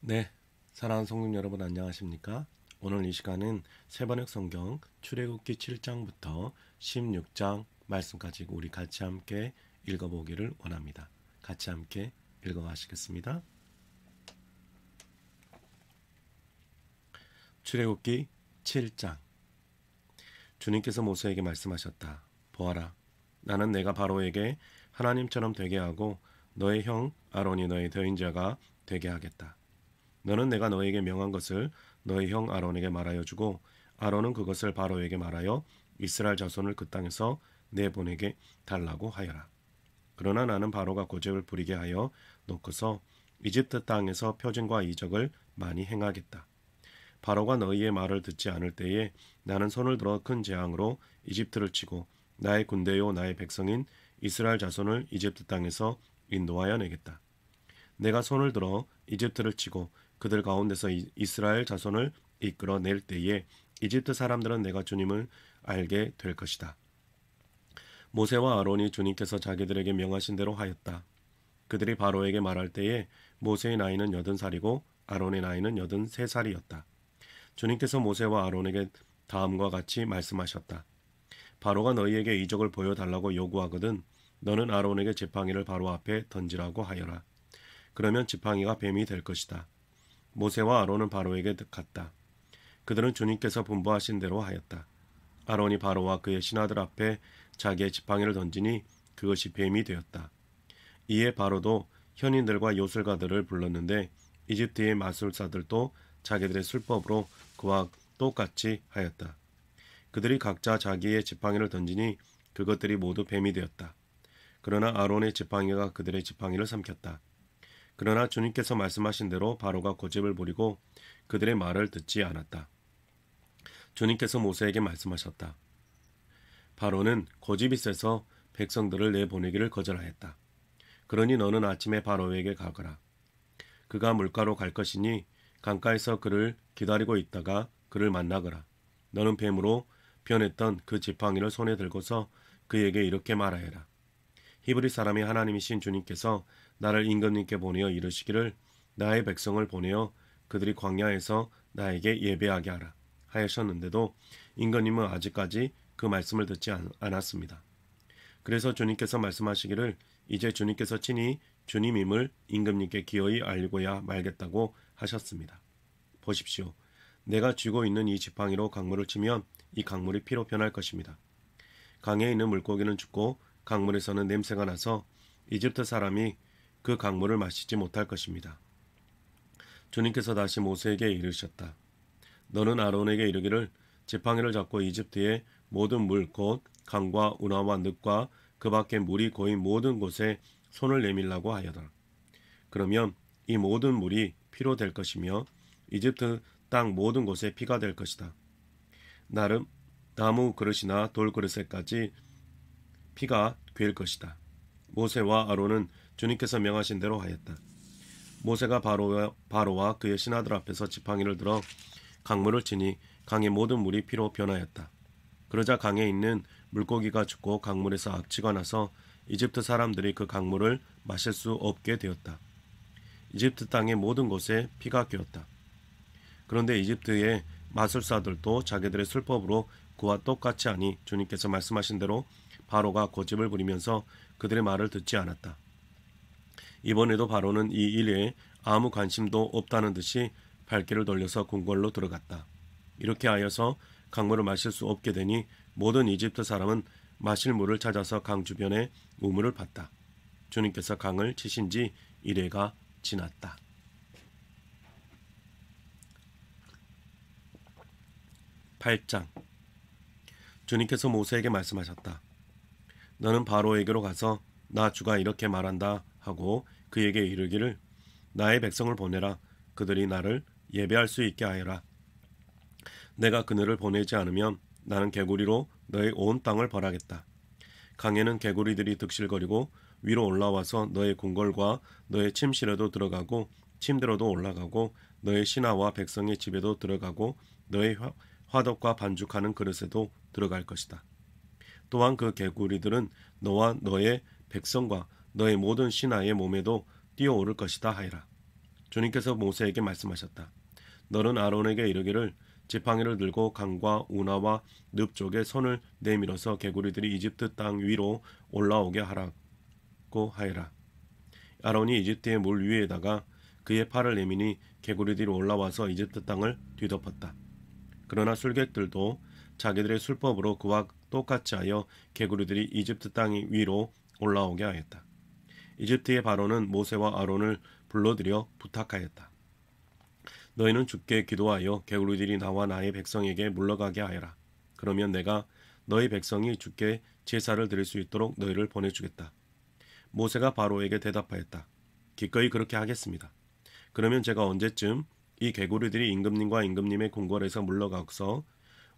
네, 사랑하는 성도 여러분 안녕하십니까? 오늘 이 시간은 세번역 성경 출애굽기 7장부터 16장 말씀까지 우리 같이 함께 읽어보기를 원합니다. 같이 함께 읽어가시겠습니다. 출애굽기 7장. 주님께서 모세에게 말씀하셨다. 보아라, 나는 내가 바로에게 하나님처럼 되게 하고 너의 형 아론이 너의 대인자가 되게 하겠다. 너는 내가 너에게 명한 것을 너의 형 아론에게 말하여 주고 아론은 그것을 바로에게 말하여 이스라엘 자손을 그 땅에서 내보내게 달라고 하여라. 그러나 나는 바로가 고집을 부리게 하여 놓고서 이집트 땅에서 표징과 이적을 많이 행하겠다. 바로가 너희의 말을 듣지 않을 때에 나는 손을 들어 큰 재앙으로 이집트를 치고 나의 군대요 나의 백성인 이스라엘 자손을 이집트 땅에서 인도하여 내겠다. 내가 손을 들어 이집트를 치고 그들 가운데서 이스라엘 자손을 이끌어 낼 때에 이집트 사람들은 내가 주님을 알게 될 것이다. 모세와 아론이 주님께서 자기들에게 명하신 대로 하였다. 그들이 바로에게 말할 때에 모세의 나이는 80살이고 아론의 나이는 83살이었다. 주님께서 모세와 아론에게 다음과 같이 말씀하셨다. 바로가 너희에게 이적을 보여달라고 요구하거든 너는 아론에게 지팡이를 바로 앞에 던지라고 하여라. 그러면 지팡이가 뱀이 될 것이다. 모세와 아론은 바로에게 갔다. 그들은 주님께서 분부하신 대로 하였다. 아론이 바로와 그의 신하들 앞에 자기의 지팡이를 던지니 그것이 뱀이 되었다. 이에 바로도 현인들과 요술가들을 불렀는데 이집트의 마술사들도 자기들의 술법으로 그와 똑같이 하였다. 그들이 각자 자기의 지팡이를 던지니 그것들이 모두 뱀이 되었다. 그러나 아론의 지팡이가 그들의 지팡이를 삼켰다. 그러나 주님께서 말씀하신 대로 바로가 고집을 부리고 그들의 말을 듣지 않았다. 주님께서 모세에게 말씀하셨다. 바로는 고집이 세서 백성들을 내보내기를 거절하였다. 그러니 너는 아침에 바로에게 가거라. 그가 물가로 갈 것이니 강가에서 그를 기다리고 있다가 그를 만나거라. 너는 뱀으로 변했던 그 지팡이를 손에 들고서 그에게 이렇게 말하여라. 히브리 사람이 하나님이신 주님께서 나를 임금님께 보내어 이르시기를 나의 백성을 보내어 그들이 광야에서 나에게 예배하게 하라 하셨는데도 임금님은 아직까지 그 말씀을 듣지 않았습니다. 그래서 주님께서 말씀하시기를 이제 주님께서 친히 주님임을 임금님께 기어이 알리고야 말겠다고 하셨습니다. 보십시오. 내가 쥐고 있는 이 지팡이로 강물을 치면 이 강물이 피로 변할 것입니다. 강에 있는 물고기는 죽고 강물에서는 냄새가 나서 이집트 사람이 그 강물을 마시지 못할 것입니다. 주님께서 다시 모세에게 이르셨다. 너는 아론에게 이르기를 지팡이를 잡고 이집트의 모든 물 곧 강과 운하와 늪과 그 밖에 물이 고인 모든 곳에 손을 내밀라고 하여라. 그러면 이 모든 물이 피로 될 것이며 이집트 땅 모든 곳에 피가 될 것이다. 나무 그릇이나 돌 그릇에까지 피가 괴일 것이다. 모세와 아론은 주님께서 명하신 대로 하였다. 모세가 바로와 그의 신하들 앞에서 지팡이를 들어 강물을 치니 강의 모든 물이 피로 변하였다. 그러자 강에 있는 물고기가 죽고 강물에서 악취가 나서 이집트 사람들이 그 강물을 마실 수 없게 되었다. 이집트 땅의 모든 곳에 피가 끼었다. 그런데 이집트의 마술사들도 자기들의 술법으로 그와 똑같이 하니 주님께서 말씀하신 대로 바로가 고집을 부리면서 그들의 말을 듣지 않았다. 이번에도 바로는 이 일에 아무 관심도 없다는 듯이 발길을 돌려서 궁궐로 들어갔다. 이렇게 하여서 강물을 마실 수 없게 되니 모든 이집트 사람은 마실 물을 찾아서 강 주변에 우물을 팠다. 주님께서 강을 치신 지 이래가 지났다. 8장. 주님께서 모세에게 말씀하셨다. 너는 바로에게로 가서 나 주가 이렇게 말한다 하고 그에게 이르기를 나의 백성을 보내라. 그들이 나를 예배할 수 있게 하여라. 내가 그들을 보내지 않으면 나는 개구리로 너의 온 땅을 벌하겠다. 강에는 개구리들이 득실거리고 위로 올라와서 너의 궁궐과 너의 침실에도 들어가고 침대로도 올라가고 너의 신하와 백성의 집에도 들어가고 너의 화덕과 반죽하는 그릇에도 들어갈 것이다. 또한 그 개구리들은 너와 너의 백성과 너의 모든 신하의 몸에도 뛰어오를 것이다 하여라. 주님께서 모세에게 말씀하셨다. 너는 아론에게 이르기를 지팡이를 들고 강과 운하와 늪 쪽에 손을 내밀어서 개구리들이 이집트 땅 위로 올라오게 하라고 하여라. 아론이 이집트의 물 위에다가 그의 팔을 내미니 개구리들이 올라와서 이집트 땅을 뒤덮었다. 그러나 술객들도 자기들의 술법으로 그와 똑같이 하여 개구리들이 이집트 땅 위로 올라오게 하였다. 이집트의 바로는 모세와 아론을 불러들여 부탁하였다. 너희는 주께 기도하여 개구리들이 나와 나의 백성에게 물러가게 하여라. 그러면 내가 너희 백성이 주께 제사를 드릴 수 있도록 너희를 보내주겠다. 모세가 바로에게 대답하였다. 기꺼이 그렇게 하겠습니다. 그러면 제가 언제쯤 이 개구리들이 임금님과 임금님의 궁궐에서 물러가서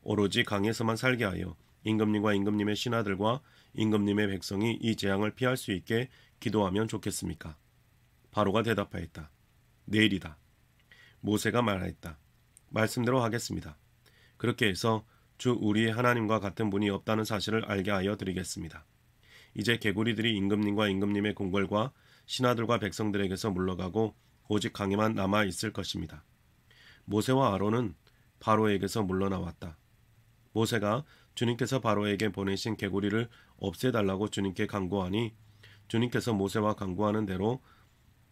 오로지 강에서만 살게 하여 임금님과 임금님의 신하들과 임금님의 백성이 이 재앙을 피할 수 있게 기도하면 좋겠습니까? 바로가 대답하였다. 내일이다. 모세가 말하였다. 말씀대로 하겠습니다. 그렇게 해서 주 우리의 하나님과 같은 분이 없다는 사실을 알게 하여 드리겠습니다. 이제 개구리들이 임금님과 임금님의 궁궐과 신하들과 백성들에게서 물러가고 오직 강에만 남아 있을 것입니다. 모세와 아론은 바로에게서 물러나왔다. 모세가 주님께서 바로에게 보내신 개구리를 없애달라고 주님께 간구하니 주님께서 모세와 간구하는 대로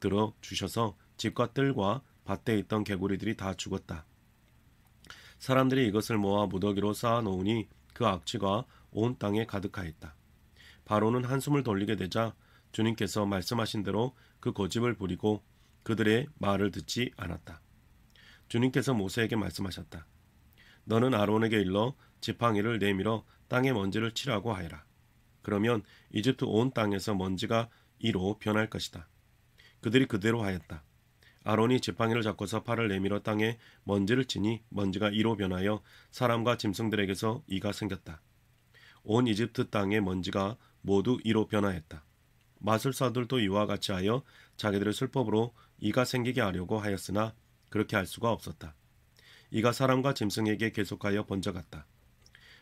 들어주셔서 집과 뜰과 밭에 있던 개구리들이 다 죽었다. 사람들이 이것을 모아 무더기로 쌓아놓으니 그 악취가 온 땅에 가득하였다. 바로는 한숨을 돌리게 되자 주님께서 말씀하신 대로 그 고집을 부리고 그들의 말을 듣지 않았다. 주님께서 모세에게 말씀하셨다. 너는 아론에게 일러 지팡이를 내밀어 땅의 먼지를 치라고 하여라. 그러면 이집트 온 땅에서 먼지가 이로 변할 것이다. 그들이 그대로 하였다. 아론이 지팡이를 잡고서 팔을 내밀어 땅에 먼지를 치니 먼지가 이로 변하여 사람과 짐승들에게서 이가 생겼다. 온 이집트 땅의 먼지가 모두 이로 변하였다. 마술사들도 이와 같이 하여 자기들의 술법으로 이가 생기게 하려고 하였으나 그렇게 할 수가 없었다. 이가 사람과 짐승에게 계속하여 번져갔다.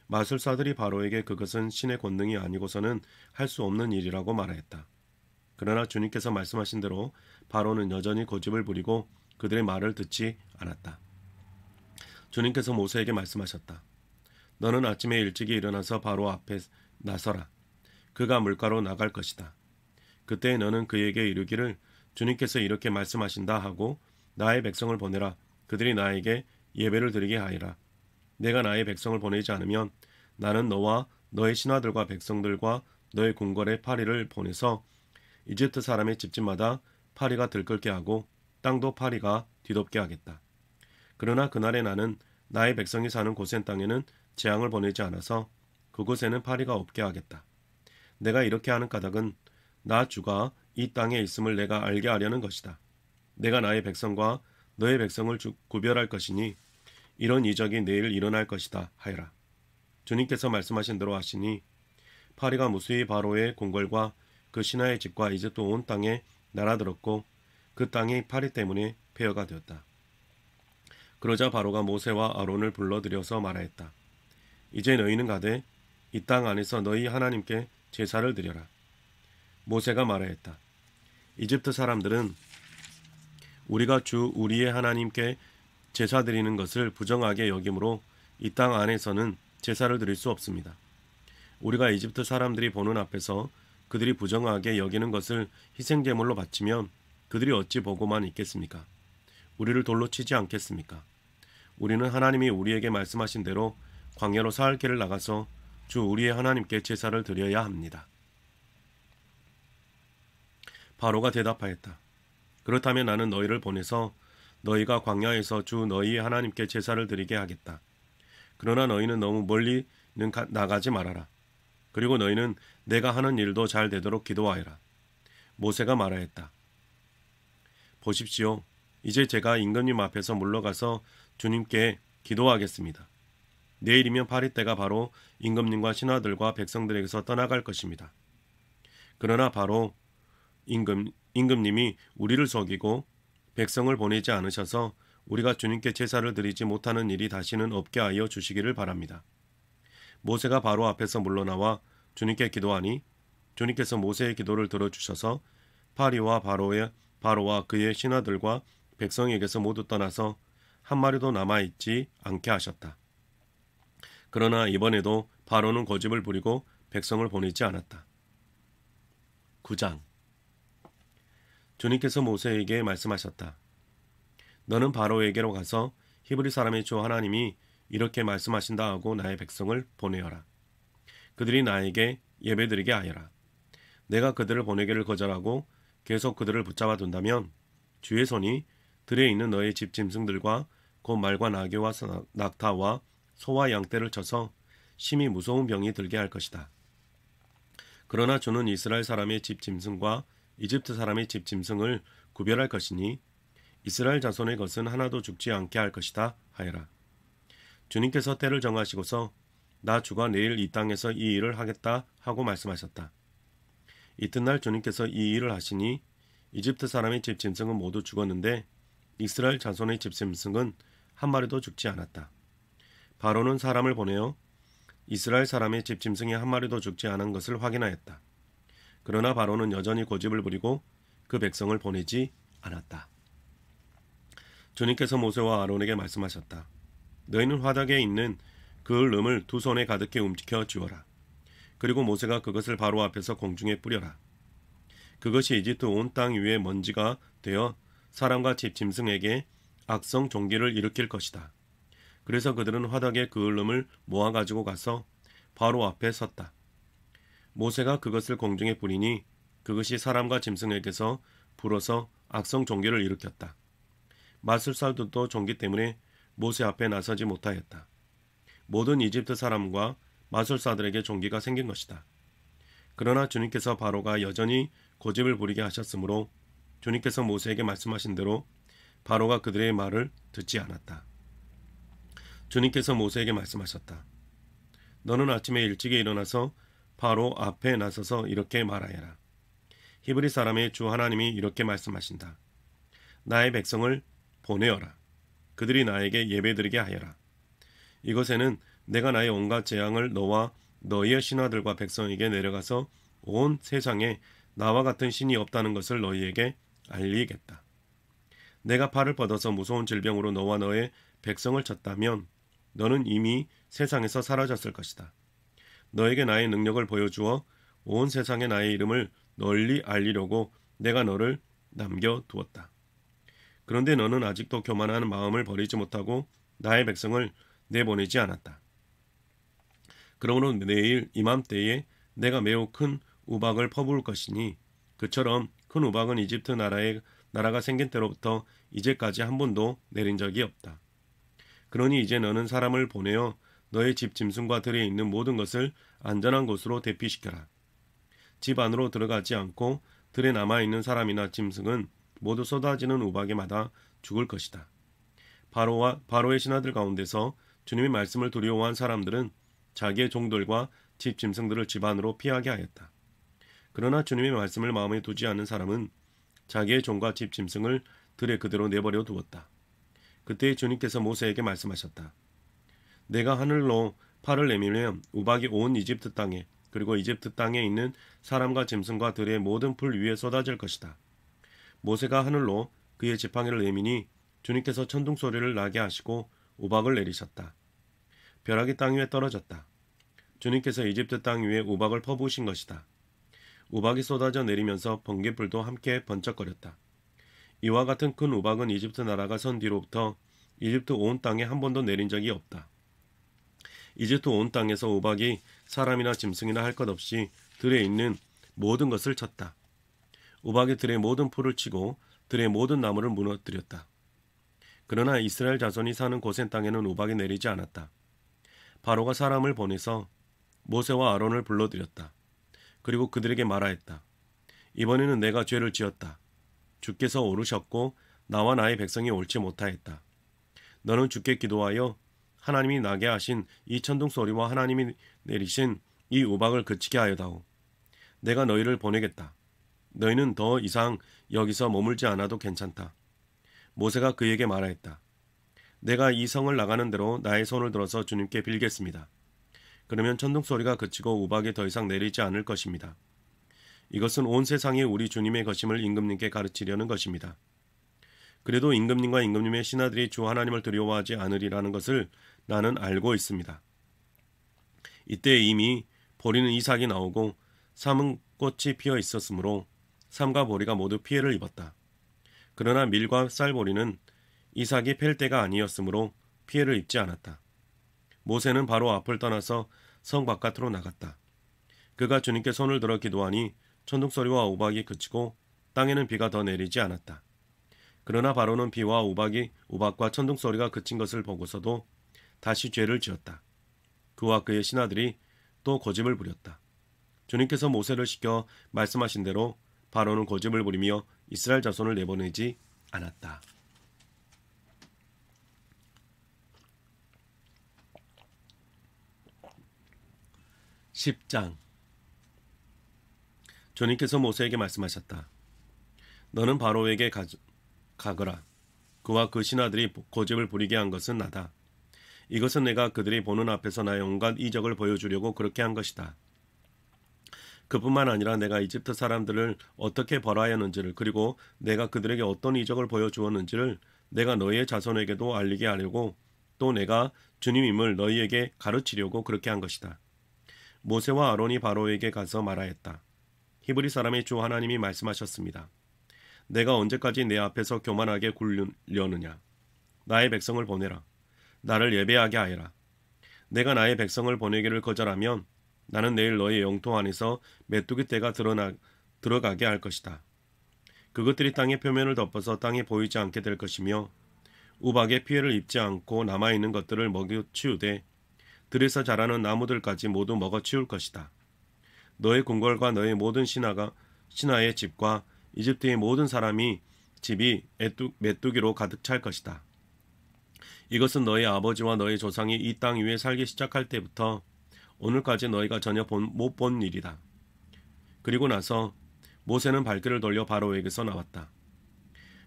마술사들이 바로에게 그것은 신의 권능이 아니고서는 할 수 없는 일이라고 말하였다. 그러나 주님께서 말씀하신 대로 바로는 여전히 고집을 부리고 그들의 말을 듣지 않았다. 주님께서 모세에게 말씀하셨다. 너는 아침에 일찍이 일어나서 바로 앞에 나서라. 그가 물가로 나갈 것이다. 그때 너는 그에게 이르기를 주님께서 이렇게 말씀하신다 하고 나의 백성을 보내라. 그들이 나에게 예배를 드리게 하리라. 내가 나의 백성을 보내지 않으면 나는 너와 너의 신하들과 백성들과 너의 궁궐에 파리를 보내서 이집트 사람의 집집마다 파리가 들끓게 하고 땅도 파리가 뒤덮게 하겠다. 그러나 그날에 나는 나의 백성이 사는 고센 땅에는 재앙을 보내지 않아서 그곳에는 파리가 없게 하겠다. 내가 이렇게 하는 까닭은 나 주가 이 땅에 있음을 내가 알게 하려는 것이다. 내가 나의 백성과 너의 백성을 구별할 것이니 이런 이적이 내일 일어날 것이다 하여라. 주님께서 말씀하신 대로 하시니 파리가 무수히 바로의 궁궐과 그 신하의 집과 이집트 온 땅에 날아들었고 그 땅이 파리 때문에 폐허가 되었다. 그러자 바로가 모세와 아론을 불러들여서 말하였다. 이제 너희는 가되 이 땅 안에서 너희 하나님께 제사를 드려라. 모세가 말하였다. 이집트 사람들은 우리가 주 우리의 하나님께 제사 드리는 것을 부정하게 여기므로 이 땅 안에서는 제사를 드릴 수 없습니다. 우리가 이집트 사람들이 보는 앞에서 그들이 부정하게 여기는 것을 희생제물로 바치면 그들이 어찌 보고만 있겠습니까? 우리를 돌로 치지 않겠습니까? 우리는 하나님이 우리에게 말씀하신 대로 광야로 사흘 길을 나가서 주 우리의 하나님께 제사를 드려야 합니다. 바로가 대답하였다. 그렇다면 나는 너희를 보내서 너희가 광야에서 주 너희의 하나님께 제사를 드리게 하겠다. 그러나 너희는 너무 멀리는 나가지 말아라. 그리고 너희는 내가 하는 일도 잘 되도록 기도하여라. 모세가 말하였다. 보십시오. 이제 제가 임금님 앞에서 물러가서 주님께 기도하겠습니다. 내일이면 파리 때가 바로 임금님과 신하들과 백성들에게서 떠나갈 것입니다. 그러나 바로 임금님이 우리를 속이고 백성을 보내지 않으셔서 우리가 주님께 제사를 드리지 못하는 일이 다시는 없게 하여 주시기를 바랍니다. 모세가 바로 앞에서 물러나와 주님께 기도하니 주님께서 모세의 기도를 들어주셔서 파리와 바로와 그의 신하들과 백성에게서 모두 떠나서 한 마리도 남아있지 않게 하셨다. 그러나 이번에도 바로는 고집을 부리고 백성을 보내지 않았다. 9장. 주님께서 모세에게 말씀하셨다. 너는 바로에게로 가서 히브리 사람의 주 하나님이 이렇게 말씀하신다 하고 나의 백성을 보내어라. 그들이 나에게 예배드리게 하여라. 내가 그들을 보내기를 거절하고 계속 그들을 붙잡아 둔다면 주의 손이 들에 있는 너의 집 짐승들과 곧 말과 나귀와 낙타와 소와 양떼를 쳐서 심히 무서운 병이 들게 할 것이다. 그러나 주는 이스라엘 사람의 집 짐승과 이집트 사람의 집 짐승을 구별할 것이니 이스라엘 자손의 것은 하나도 죽지 않게 할 것이다 하여라. 주님께서 때를 정하시고서 나 주가 내일 이 땅에서 이 일을 하겠다 하고 말씀하셨다. 이튿날 주님께서 이 일을 하시니 이집트 사람의 집 짐승은 모두 죽었는데 이스라엘 자손의 집 짐승은 한 마리도 죽지 않았다. 바로는 사람을 보내어 이스라엘 사람의 집 짐승이 한 마리도 죽지 않은 것을 확인하였다. 그러나 바로는 여전히 고집을 부리고 그 백성을 보내지 않았다. 주님께서 모세와 아론에게 말씀하셨다. 너희는 화덕에 있는 그 름을 두 손에 가득히 움켜 쥐어라. 그리고 모세가 그것을 바로 앞에서 공중에 뿌려라. 그것이 이집트 온 땅 위에 먼지가 되어 사람과 집 짐승에게 악성 종기를 일으킬 것이다. 그래서 그들은 화덕에 그 름을 모아가지고 가서 바로 앞에 섰다. 모세가 그것을 공중에 뿌리니 그것이 사람과 짐승에게서 불어서 악성 종기를 일으켰다. 마술사들도 종기 때문에 모세 앞에 나서지 못하였다. 모든 이집트 사람과 마술사들에게 종기가 생긴 것이다. 그러나 주님께서 바로가 여전히 고집을 부리게 하셨으므로 주님께서 모세에게 말씀하신 대로 바로가 그들의 말을 듣지 않았다. 주님께서 모세에게 말씀하셨다. 너는 아침에 일찍이 일어나서 바로 앞에 나서서 이렇게 말하여라. 히브리 사람의 주 하나님이 이렇게 말씀하신다. 나의 백성을 보내어라. 그들이 나에게 예배드리게 하여라. 이것에는 내가 나의 온갖 재앙을 너와 너희의 신하들과 백성에게 내려가서 온 세상에 나와 같은 신이 없다는 것을 너희에게 알리겠다. 내가 팔을 뻗어서 무서운 질병으로 너와 너의 백성을 쳤다면 너는 이미 세상에서 사라졌을 것이다. 너에게 나의 능력을 보여주어 온 세상에 나의 이름을 널리 알리려고 내가 너를 남겨두었다. 그런데 너는 아직도 교만한 마음을 버리지 못하고 나의 백성을 내보내지 않았다. 그러므로 내일 이맘때에 내가 매우 큰 우박을 퍼부을 것이니 그처럼 큰 우박은 이집트 나라가 생긴 때로부터 이제까지 한 번도 내린 적이 없다. 그러니 이제 너는 사람을 보내어 너의 집 짐승과 들에 있는 모든 것을 안전한 곳으로 대피시켜라. 집 안으로 들어가지 않고 들에 남아있는 사람이나 짐승은 모두 쏟아지는 우박에 맞아 죽을 것이다. 바로의 신하들 가운데서 주님의 말씀을 두려워한 사람들은 자기의 종들과 집 짐승들을 집 안으로 피하게 하였다. 그러나 주님의 말씀을 마음에 두지 않는 사람은 자기의 종과 집 짐승을 들에 그대로 내버려 두었다. 그때 주님께서 모세에게 말씀하셨다. 내가 하늘로 팔을 내밀면 우박이 온 이집트 땅에 그리고 이집트 땅에 있는 사람과 짐승과 들의 모든 풀 위에 쏟아질 것이다. 모세가 하늘로 그의 지팡이를 내미니 주님께서 천둥 소리를 나게 하시고 우박을 내리셨다. 벼락이 땅 위에 떨어졌다. 주님께서 이집트 땅 위에 우박을 퍼부으신 것이다. 우박이 쏟아져 내리면서 번개불도 함께 번쩍거렸다. 이와 같은 큰 우박은 이집트 나라가 선 뒤로부터 이집트 온 땅에 한 번도 내린 적이 없다. 이집트 온 땅에서 우박이 사람이나 짐승이나 할 것 없이 들에 있는 모든 것을 쳤다. 우박이 들의 모든 풀을 치고 들의 모든 나무를 무너뜨렸다. 그러나 이스라엘 자손이 사는 고센 땅에는 우박이 내리지 않았다. 바로가 사람을 보내서 모세와 아론을 불러들였다. 그리고 그들에게 말하였다. 이번에는 내가 죄를 지었다. 주께서 오르셨고 나와 나의 백성이 옳지 못하였다. 너는 주께 기도하여 하나님이 나게 하신 이 천둥 소리와 하나님이 내리신 이 우박을 그치게 하여다오. 내가 너희를 보내겠다. 너희는 더 이상 여기서 머물지 않아도 괜찮다. 모세가 그에게 말하였다. 내가 이 성을 나가는 대로 나의 손을 들어서 주님께 빌겠습니다. 그러면 천둥 소리가 그치고 우박이 더 이상 내리지 않을 것입니다. 이것은 온 세상이 우리 주님의 것임을 임금님께 가르치려는 것입니다. 그래도 임금님과 임금님의 신하들이 주 하나님을 두려워하지 않으리라는 것을 나는 알고 있습니다. 이때 이미 보리는 이삭이 나오고 삼은 꽃이 피어 있었으므로 삼과 보리가 모두 피해를 입었다. 그러나 밀과 쌀보리는 이삭이 팰 때가 아니었으므로 피해를 입지 않았다. 모세는 바로 앞을 떠나서 성 바깥으로 나갔다. 그가 주님께 손을 들어 기도하니 천둥소리와 우박이 그치고 땅에는 비가 더 내리지 않았다. 그러나 바로는 비와 우박과 천둥소리가 그친 것을 보고서도 다시 죄를 지었다. 그와 그의 신하들이 또 고집을 부렸다. 주님께서 모세를 시켜 말씀하신 대로 바로는 고집을 부리며 이스라엘 자손을 내보내지 않았다. 10장. 주님께서 모세에게 말씀하셨다. 너는 바로에게 가거라. 그와 그 신하들이 고집을 부리게 한 것은 나다. 이것은 내가 그들이 보는 앞에서 나의 온갖 이적을 보여주려고 그렇게 한 것이다. 그뿐만 아니라 내가 이집트 사람들을 어떻게 벌하였는지를, 그리고 내가 그들에게 어떤 이적을 보여주었는지를 내가 너희의 자손에게도 알리게 하려고, 또 내가 주님임을 너희에게 가르치려고 그렇게 한 것이다. 모세와 아론이 바로에게 가서 말하였다. 히브리 사람의 주 하나님이 말씀하셨습니다. 내가 언제까지 내 앞에서 교만하게 굴려느냐. 나의 백성을 보내라. 나를 예배하게 하여라. 내가 나의 백성을 보내기를 거절하면 나는 내일 너의 영토 안에서 메뚜기 떼가 들어가게 할 것이다. 그것들이 땅의 표면을 덮어서 땅에 보이지 않게 될 것이며 우박에 피해를 입지 않고 남아있는 것들을 먹여치우되 들에서 자라는 나무들까지 모두 먹어치울 것이다. 너의 궁궐과 너의 모든 신하의 집과 이집트의 모든 사람이 집이 메뚜기로 가득 찰 것이다. 이것은 너희 아버지와 너희 조상이 이 땅 위에 살기 시작할 때부터 오늘까지 너희가 전혀 못 본 일이다. 그리고 나서 모세는 발길을 돌려 바로에게서 나왔다.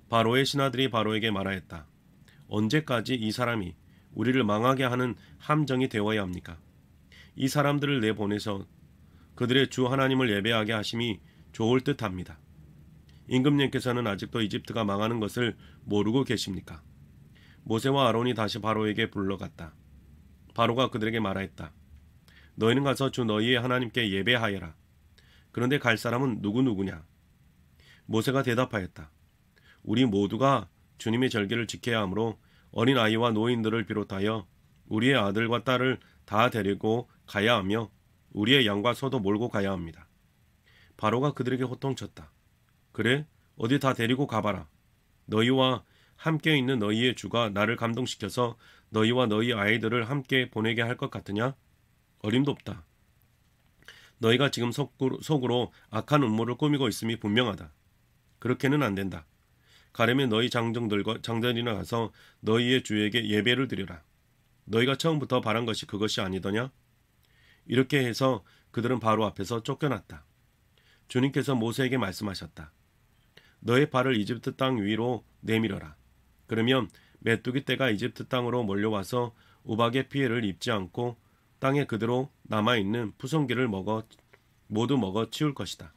바로의 신하들이 바로에게 말하였다. 언제까지 이 사람이 우리를 망하게 하는 함정이 되어야 합니까? 이 사람들을 내보내서 그들의 주 하나님을 예배하게 하심이 좋을 듯합니다. 임금님께서는 아직도 이집트가 망하는 것을 모르고 계십니까? 모세와 아론이 다시 바로에게 불러갔다. 바로가 그들에게 말하였다. 너희는 가서 주 너희의 하나님께 예배하여라. 그런데 갈 사람은 누구냐? 모세가 대답하였다. 우리 모두가 주님의 절기를 지켜야 하므로 어린 아이와 노인들을 비롯하여 우리의 아들과 딸을 다 데리고 가야 하며 우리의 양과 소도 몰고 가야 합니다. 바로가 그들에게 호통쳤다. 그래? 어디 다 데리고 가봐라. 너희와 함께 있는 너희의 주가 나를 감동시켜서 너희와 너희 아이들을 함께 보내게 할 것 같으냐? 어림도 없다. 너희가 지금 속으로 악한 음모를 꾸미고 있음이 분명하다. 그렇게는 안 된다. 가려면 너희 장전이나 가서 너희의 주에게 예배를 드려라. 너희가 처음부터 바란 것이 그것이 아니더냐? 이렇게 해서 그들은 바로 앞에서 쫓겨났다. 주님께서 모세에게 말씀하셨다. 너의 발을 이집트 땅 위로 내밀어라. 그러면 메뚜기 떼가 이집트 땅으로 몰려와서 우박의 피해를 입지 않고 땅에 그대로 남아있는 푸성기를 모두 먹어 치울 것이다.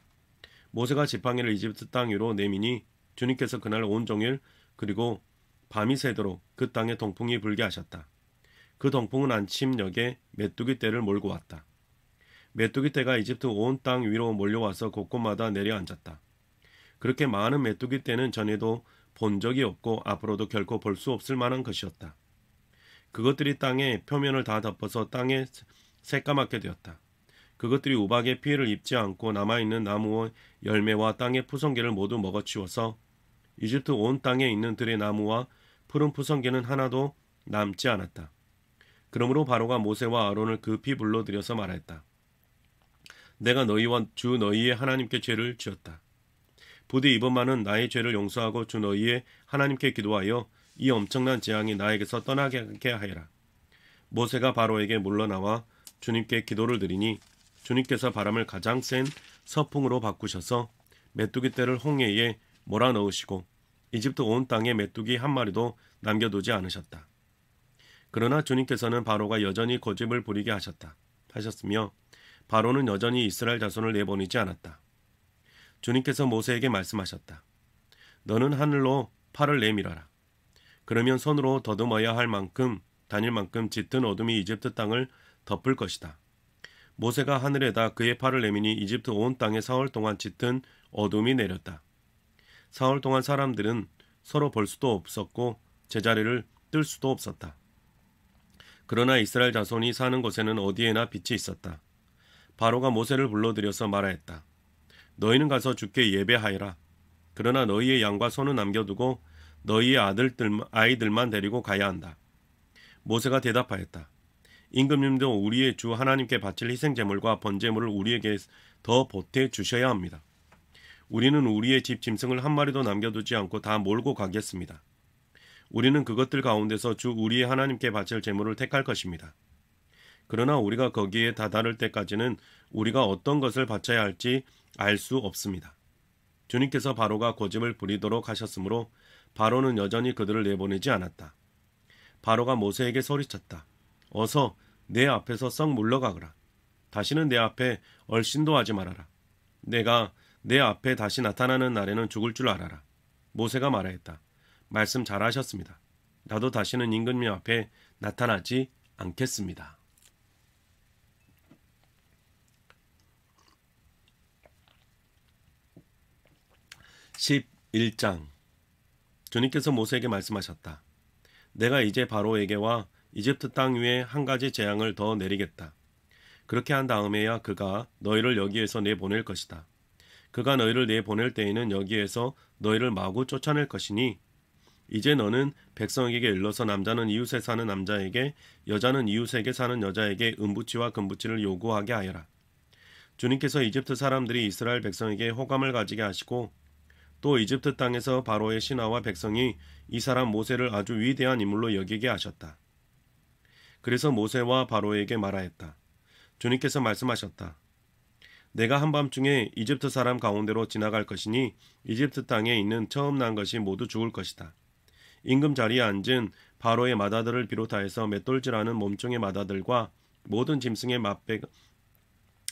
모세가 지팡이를 이집트 땅 위로 내미니 주님께서 그날 온종일 그리고 밤이 새도록 그 땅에 동풍이 불게 하셨다. 그 동풍은 안침역에 메뚜기 떼를 몰고 왔다. 메뚜기 떼가 이집트 온 땅 위로 몰려와서 곳곳마다 내려앉았다. 그렇게 많은 메뚜기 떼는 전에도 본 적이 없고 앞으로도 결코 볼 수 없을 만한 것이었다. 그것들이 땅의 표면을 다 덮어서 땅에 새까맣게 되었다. 그것들이 우박의 피해를 입지 않고 남아있는 나무의 열매와 땅의 푸성개를 모두 먹어치워서 이집트 온 땅에 있는 들의 나무와 푸른 푸성개는 하나도 남지 않았다. 그러므로 바로가 모세와 아론을 급히 불러들여서 말했다. 내가 너희와 주 너희의 하나님께 죄를 지었다. 부디 이번만은 나의 죄를 용서하고 주 너희의 하나님께 기도하여 이 엄청난 재앙이 나에게서 떠나게 하여라. 모세가 바로에게 물러나와 주님께 기도를 드리니 주님께서 바람을 가장 센 서풍으로 바꾸셔서 메뚜기 떼를 홍해에 몰아넣으시고 이집트 온 땅에 메뚜기 한 마리도 남겨두지 않으셨다. 그러나 주님께서는 바로가 여전히 고집을 부리게 하셨으며 바로는 여전히 이스라엘 자손을 내보내지 않았다. 주님께서 모세에게 말씀하셨다. 너는 하늘로 팔을 내밀어라. 그러면 손으로 더듬어야 할 만큼 다닐 만큼 짙은 어둠이 이집트 땅을 덮을 것이다. 모세가 하늘에다 그의 팔을 내미니 이집트 온 땅에 사흘 동안 짙은 어둠이 내렸다. 사흘 동안 사람들은 서로 볼 수도 없었고 제자리를 뜰 수도 없었다. 그러나 이스라엘 자손이 사는 곳에는 어디에나 빛이 있었다. 바로가 모세를 불러들여서 말하였다. 너희는 가서 주께 예배하여라. 그러나 너희의 양과 소는 남겨두고 너희의 아이들만 데리고 가야 한다. 모세가 대답하였다. 임금님도 우리의 주 하나님께 바칠 희생제물과 번제물을 우리에게 더 보태 주셔야 합니다. 우리는 우리의 집 짐승을 한 마리도 남겨두지 않고 다 몰고 가겠습니다. 우리는 그것들 가운데서 주 우리의 하나님께 바칠 제물을 택할 것입니다. 그러나 우리가 거기에 다다를 때까지는 우리가 어떤 것을 바쳐야 할지 알 수 없습니다. 주님께서 바로가 고집을 부리도록 하셨으므로 바로는 여전히 그들을 내보내지 않았다. 바로가 모세에게 소리쳤다. 어서 내 앞에서 썩 물러가거라. 다시는 내 앞에 얼씬도 하지 말아라. 내가 내 앞에 다시 나타나는 날에는 죽을 줄 알아라. 모세가 말하였다. 말씀 잘하셨습니다. 나도 다시는 임금님 앞에 나타나지 않겠습니다. 11장. 주님께서 모세에게 말씀하셨다. 내가 이제 바로에게와 이집트 땅 위에 한 가지 재앙을 더 내리겠다. 그렇게 한 다음에야 그가 너희를 여기에서 내보낼 것이다. 그가 너희를 내보낼 때에는 여기에서 너희를 마구 쫓아낼 것이니 이제 너는 백성에게 일러서 남자는 이웃에 사는 남자에게 여자는 이웃에게 사는 여자에게 은부치와 금부치를 요구하게 하여라. 주님께서 이집트 사람들이 이스라엘 백성에게 호감을 가지게 하시고 또 이집트 땅에서 바로의 신하와 백성이 이 사람 모세를 아주 위대한 인물로 여기게 하셨다. 그래서 모세와 바로에게 말하였다. 주님께서 말씀하셨다. 내가 한밤중에 이집트 사람 가운데로 지나갈 것이니 이집트 땅에 있는 처음 난 것이 모두 죽을 것이다. 임금 자리에 앉은 바로의 마다들을 비롯하여서 맷돌질하는 몸종의 마다들과 모든 짐승의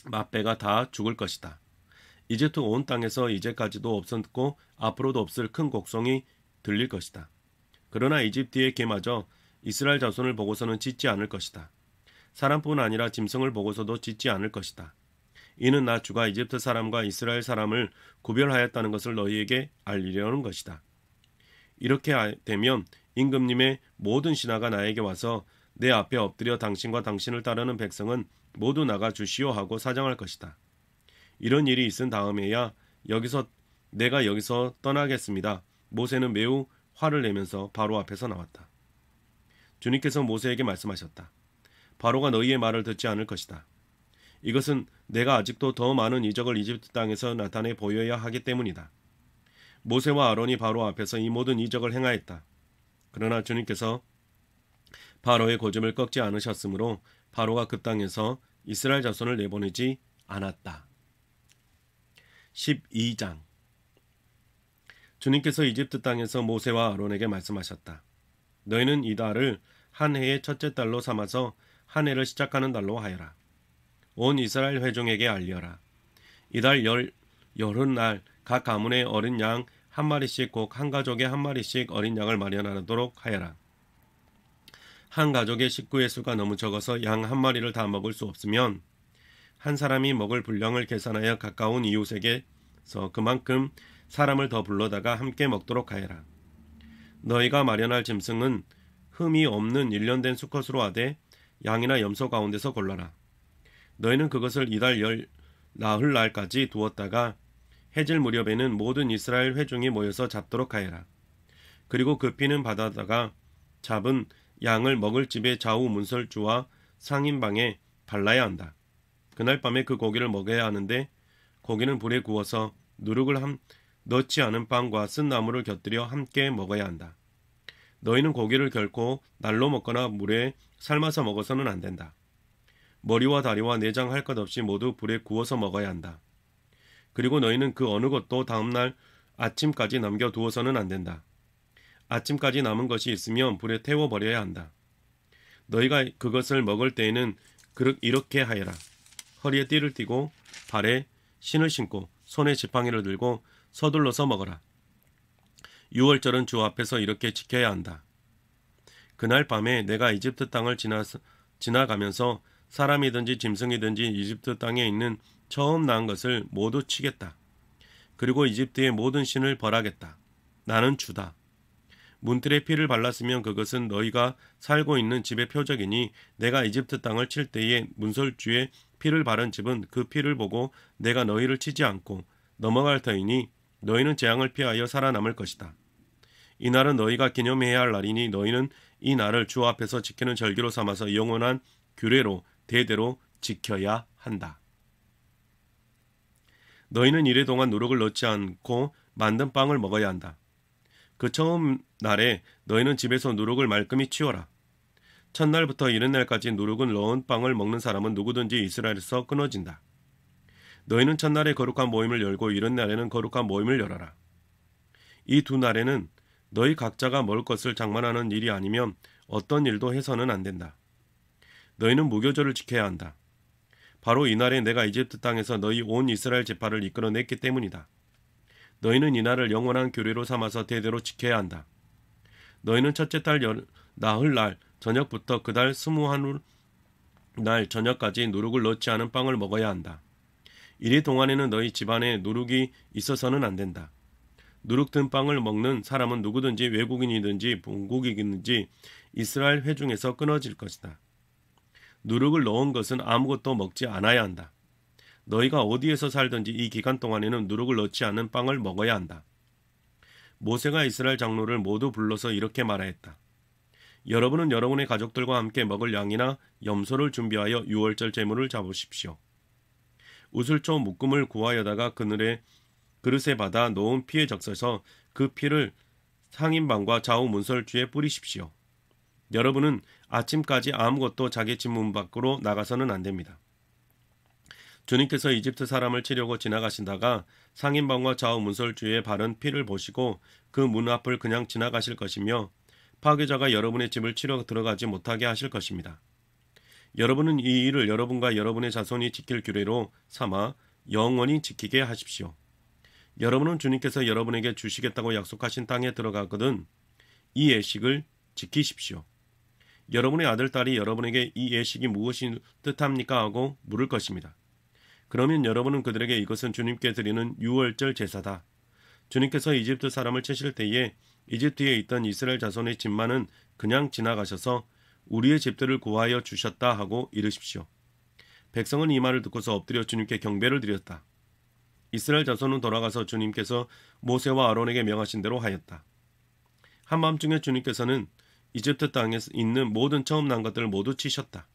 맛배가 다 죽을 것이다. 이집트 온 땅에서 이제까지도 없었고 앞으로도 없을 큰 곡성이 들릴 것이다. 그러나 이집트의 개마저 이스라엘 자손을 보고서는 짖지 않을 것이다. 사람뿐 아니라 짐승을 보고서도 짖지 않을 것이다. 이는 나 주가 이집트 사람과 이스라엘 사람을 구별하였다는 것을 너희에게 알리려는 것이다. 이렇게 되면 임금님의 모든 신하가 나에게 와서 내 앞에 엎드려 당신과 당신을 따르는 백성은 모두 나가 주시오 하고 사정할 것이다. 이런 일이 있은 다음에야 내가 여기서 떠나겠습니다. 모세는 매우 화를 내면서 바로 앞에서 나왔다. 주님께서 모세에게 말씀하셨다. 바로가 너희의 말을 듣지 않을 것이다. 이것은 내가 아직도 더 많은 이적을 이집트 땅에서 나타내 보여야 하기 때문이다. 모세와 아론이 바로 앞에서 이 모든 이적을 행하였다. 그러나 주님께서 바로의 고집을 꺾지 않으셨으므로 바로가 그 땅에서 이스라엘 자손을 내보내지 않았다. 12장. 주님께서 이집트 땅에서 모세와 아론에게 말씀하셨다. 너희는 이 달을 한 해의 첫째 달로 삼아서 한 해를 시작하는 달로 하여라. 온 이스라엘 회중에게 알려라. 이달 열흘날 각 가문의 어린 양 한 마리씩 곧 한 가족에 한 마리씩 어린 양을 마련하도록 하여라. 한 가족의 식구의 수가 너무 적어서 양 한 마리를 다 먹을 수 없으면 한 사람이 먹을 분량을 계산하여 가까운 이웃에게서 그만큼 사람을 더 불러다가 함께 먹도록 하여라. 너희가 마련할 짐승은 흠이 없는 일련된 수컷으로 하되 양이나 염소 가운데서 골라라. 너희는 그것을 이달 나흘날까지 두었다가 해질 무렵에는 모든 이스라엘 회중이 모여서 잡도록 하여라. 그리고 그 피는 받아다가 잡은 양을 먹을 집의 좌우 문설주와 상인방에 발라야 한다. 그날 밤에 그 고기를 먹어야 하는데 고기는 불에 구워서 누룩을 넣지 않은 빵과 쓴 나물을 곁들여 함께 먹어야 한다. 너희는 고기를 결코 날로 먹거나 물에 삶아서 먹어서는 안 된다. 머리와 다리와 내장 할 것 없이 모두 불에 구워서 먹어야 한다. 그리고 너희는 그 어느 것도 다음날 아침까지 남겨두어서는 안 된다. 아침까지 남은 것이 있으면 불에 태워버려야 한다. 너희가 그것을 먹을 때에는 이렇게 하여라. 허리에 띠를 띠고 발에 신을 신고 손에 지팡이를 들고 서둘러서 먹어라. 유월절은 주 앞에서 이렇게 지켜야 한다. 그날 밤에 내가 이집트 땅을 지나가면서 사람이든지 짐승이든지 이집트 땅에 있는 처음 낳은 것을 모두 치겠다. 그리고 이집트의 모든 신을 벌하겠다. 나는 주다. 문틀에 피를 발랐으면 그것은 너희가 살고 있는 집의 표적이니 내가 이집트 땅을 칠 때에 문설주에 피를 바른 집은 그 피를 보고 내가 너희를 치지 않고 넘어갈 터이니 너희는 재앙을 피하여 살아남을 것이다. 이 날은 너희가 기념해야 할 날이니 너희는 이 날을 주 앞에서 지키는 절기로 삼아서 영원한 규례로 대대로 지켜야 한다. 너희는 이래 동안 누룩을 넣지 않고 만든 빵을 먹어야 한다. 그 처음 날에 너희는 집에서 누룩을 말끔히 치워라. 첫날부터 이른 날까지 누룩을 넣은 빵을 먹는 사람은 누구든지 이스라엘에서 끊어진다. 너희는 첫날에 거룩한 모임을 열고 이른 날에는 거룩한 모임을 열어라. 이 두 날에는 너희 각자가 먹을 것을 장만하는 일이 아니면 어떤 일도 해서는 안 된다. 너희는 무교절을 지켜야 한다. 바로 이날에 내가 이집트 땅에서 너희 온 이스라엘 지파를 이끌어냈기 때문이다. 너희는 이날을 영원한 규례로 삼아서 대대로 지켜야 한다. 너희는 첫째 달 나흘 날 저녁부터 그 달 21날 저녁까지 누룩을 넣지 않은 빵을 먹어야 한다. 이리 동안에는 너희 집안에 누룩이 있어서는 안 된다. 누룩 든 빵을 먹는 사람은 누구든지 외국인이든지 본국이든지 이스라엘 회중에서 끊어질 것이다. 누룩을 넣은 것은 아무것도 먹지 않아야 한다. 너희가 어디에서 살든지 이 기간 동안에는 누룩을 넣지 않은 빵을 먹어야 한다. 모세가 이스라엘 장로를 모두 불러서 이렇게 말하였다. 여러분은 여러분의 가족들과 함께 먹을 양이나 염소를 준비하여 유월절 제물을 잡으십시오. 우슬초 묶음을 구하여다가 그릇에 받아 놓은 피에 적셔서 그 피를 상인방과 좌우 문설주에 뿌리십시오. 여러분은 아침까지 아무것도 자기 집 문 밖으로 나가서는 안 됩니다. 주님께서 이집트 사람을 치려고 지나가시다가 상인방과 좌우 문설주에 바른 피를 보시고 그 문 앞을 그냥 지나가실 것이며 파괴자가 여러분의 집을 치러 들어가지 못하게 하실 것입니다. 여러분은 이 일을 여러분과 여러분의 자손이 지킬 규례로 삼아 영원히 지키게 하십시오. 여러분은 주님께서 여러분에게 주시겠다고 약속하신 땅에 들어가거든 이 예식을 지키십시오. 여러분의 아들, 딸이 여러분에게 이 예식이 무엇이 뜻합니까? 하고 물을 것입니다. 그러면 여러분은 그들에게 이것은 주님께 드리는 유월절 제사다. 주님께서 이집트 사람을 치실 때에 이집트에 있던 이스라엘 자손의 집만은 그냥 지나가셔서 우리의 집들을 구하여 주셨다 하고 이르십시오. 백성은 이 말을 듣고서 엎드려 주님께 경배를 드렸다. 이스라엘 자손은 돌아가서 주님께서 모세와 아론에게 명하신 대로 하였다. 한밤중에 주님께서는 이집트 땅에 있는 모든 처음 난 것들을 모두 치셨다.